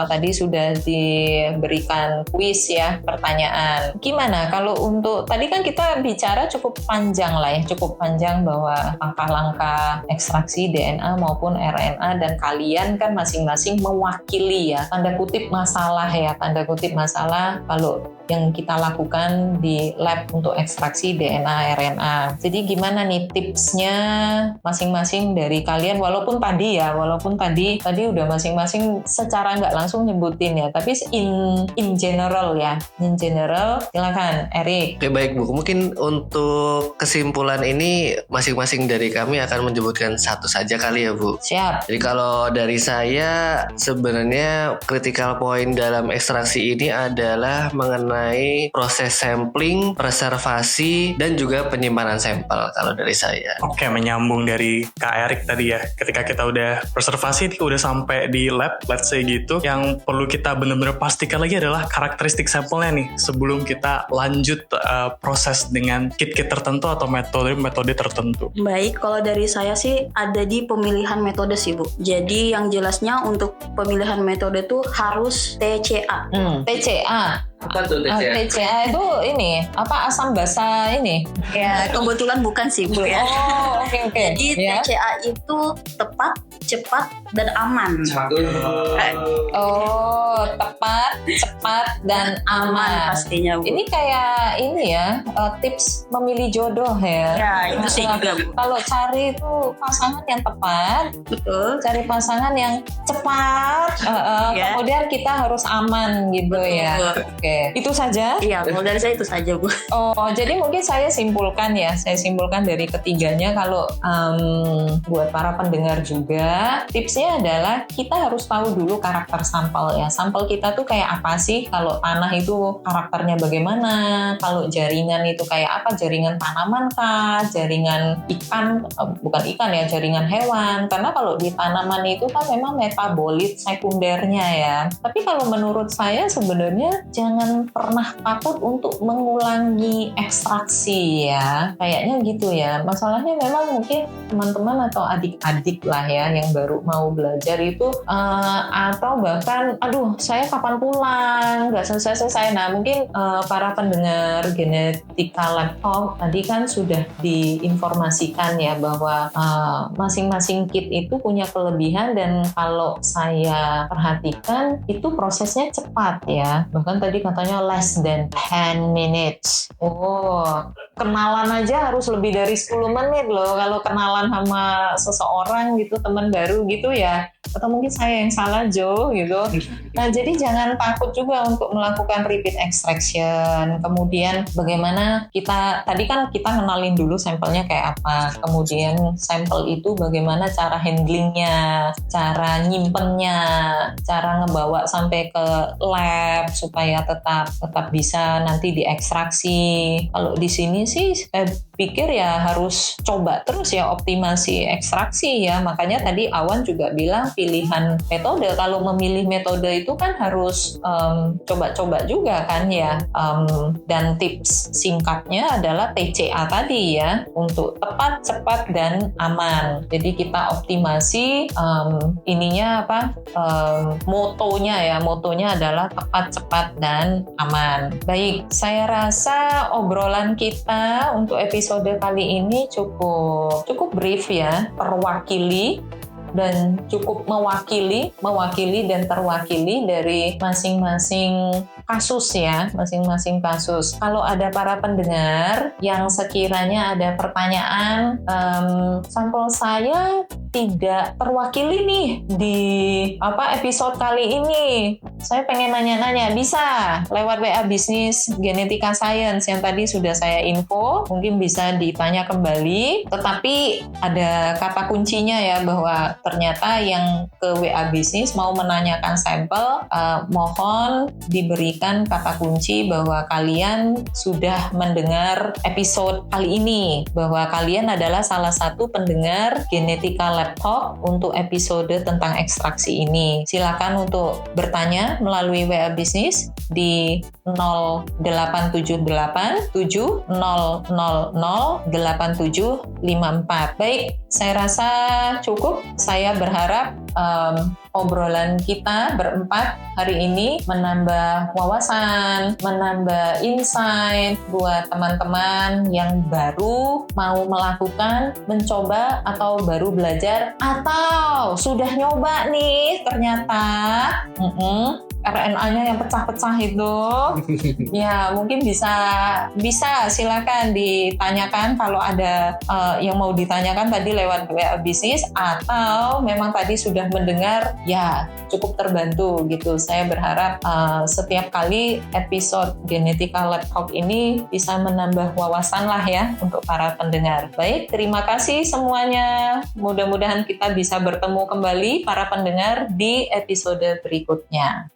Tadi sudah diberikan kuis ya, pertanyaan. Gimana kalau untuk tadi kan kita bicara cukup panjang lah ya, cukup panjang bahwa langkah-langkah ekstraksi DNA maupun RNA, dan kalian kan masing-masing mewakili ya, tanda kutip masalah kalau yang kita lakukan di lab untuk ekstraksi DNA RNA. Jadi gimana nih tipsnya masing-masing dari kalian, walaupun tadi udah masing-masing secara nggak langsung nyebutin ya, tapi in general ya, silakan Erik. Oke, baik Bu, mungkin untuk kesimpulan ini masing-masing dari kami akan menyebutkan satu saja kali ya Bu. Siap. Jadi kalau dari saya sebenarnya critical point dalam ekstraksi ini adalah mengenai proses sampling, preservasi, dan juga penyimpanan sampel kalau dari saya. Oke, menyambung dari Kak Erik tadi ya, ketika kita udah preservasi, udah sampai di lab, let's say gitu, yang perlu kita benar-benar pastikan lagi adalah karakteristik sampelnya nih, sebelum kita lanjut proses dengan kit-kit tertentu atau metode tertentu. Baik, kalau dari saya sih ada di pemilihan metode sih Bu. Jadi yang jelasnya untuk pemilihan metode tuh harus TCA. TCA. Apa tuh TCA? TCA itu ini apa, asam basa ini? Ya, kebetulan bukan sih Bu ya. Oh, oke. Jadi TCA itu tepat, cepat, dan aman. Oh, tepat, cepat, dan aman. Pastinya Bu. Ini kayak ini ya, tips memilih jodoh ya. Ya, itu sih juga Bu. Kalau cari itu pasangan yang tepat, Betul. cari pasangan yang cepat, kemudian kita harus aman gitu. Betul. Ya. Oke, itu saja. Iya, kalau dari saya itu saja Bu. Oh, jadi mungkin saya simpulkan dari ketiganya, kalau buat para pendengar juga, tipsnya adalah kita harus tahu dulu karakter sampel ya. Sampel kita tuh kayak apa sih? Kalau tanah itu karakternya bagaimana? Kalau jaringan itu kayak apa? Jaringan tanaman kah? Jaringan ikan? Bukan ikan ya, jaringan hewan. Karena kalau di tanaman itu kan memang metabolit sekundernya ya. Tapi kalau menurut saya sebenarnya jangan pernah takut untuk mengulangi ekstraksi ya. Kayaknya gitu ya. Masalahnya memang mungkin teman-teman atau adik-adik lah ya yang baru mau belajar itu atau bahkan saya kapan pulang, nggak selesai. Nah mungkin para pendengar Genetika Lab Talk tadi kan sudah diinformasikan ya bahwa masing-masing kit itu punya kelebihan, dan kalau saya perhatikan itu prosesnya cepat ya. Bahkan tadi katanya less than 10 minutes. Oh, kenalan aja harus lebih dari 10 menit loh kalau kenalan sama seseorang gitu, teman baru gitu ya. Atau mungkin saya yang salah Jo gitu. Nah jadi jangan takut juga untuk melakukan repeat extraction. Kemudian bagaimana kita kenalin dulu sampelnya kayak apa. Kemudian sampel itu bagaimana cara handlingnya, cara nyimpennya, cara ngebawa sampai ke lab supaya tetap bisa nanti diekstraksi. Kalau di sini sih pikir ya harus coba terus ya optimasi ekstraksi ya. Makanya tadi Awan juga bilang pilihan metode. Kalau memilih metode itu kan harus coba-coba juga kan ya. Dan tips singkatnya adalah TCA tadi ya, untuk tepat, cepat, dan aman. Jadi kita optimasi ininya apa? Motonya adalah tepat, cepat, dan aman. Baik, saya rasa obrolan kita untuk episode kali ini cukup brief ya, terwakili dan cukup mewakili dan terwakili dari masing-masing kasus ya, masing-masing kasus. Kalau ada para pendengar yang sekiranya ada pertanyaan, sampel saya tidak terwakili nih di episode kali ini. Saya pengen nanya-nanya, bisa lewat WA Bisnis Genetika Science yang tadi sudah saya info, mungkin bisa ditanya kembali. Tetapi ada kata kuncinya ya, bahwa ternyata yang ke WA Bisnis mau menanyakan sampel, mohon diberikan kata kunci bahwa kalian sudah mendengar episode kali ini, bahwa kalian adalah salah satu pendengar Genetika Lab Talk untuk episode tentang ekstraksi ini. Silakan untuk bertanya melalui WA Bisnis di 0878 7000 8754. Baik, saya rasa cukup. Saya berharap obrolan kita berempat hari ini menambah wawasan, menambah insight buat teman-teman yang baru mau melakukan, mencoba, atau baru belajar, atau sudah nyoba nih ternyata RNA-nya yang pecah-pecah itu. Ya, mungkin bisa silakan ditanyakan kalau ada yang mau ditanyakan tadi lewat WA Bisnis, atau memang tadi sudah mendengar, ya cukup terbantu gitu. Saya berharap setiap kali episode Genetika Lab Talk ini bisa menambah wawasan lah ya untuk para pendengar. Baik, terima kasih semuanya. Mudah-mudahan kita bisa bertemu kembali para pendengar di episode berikutnya.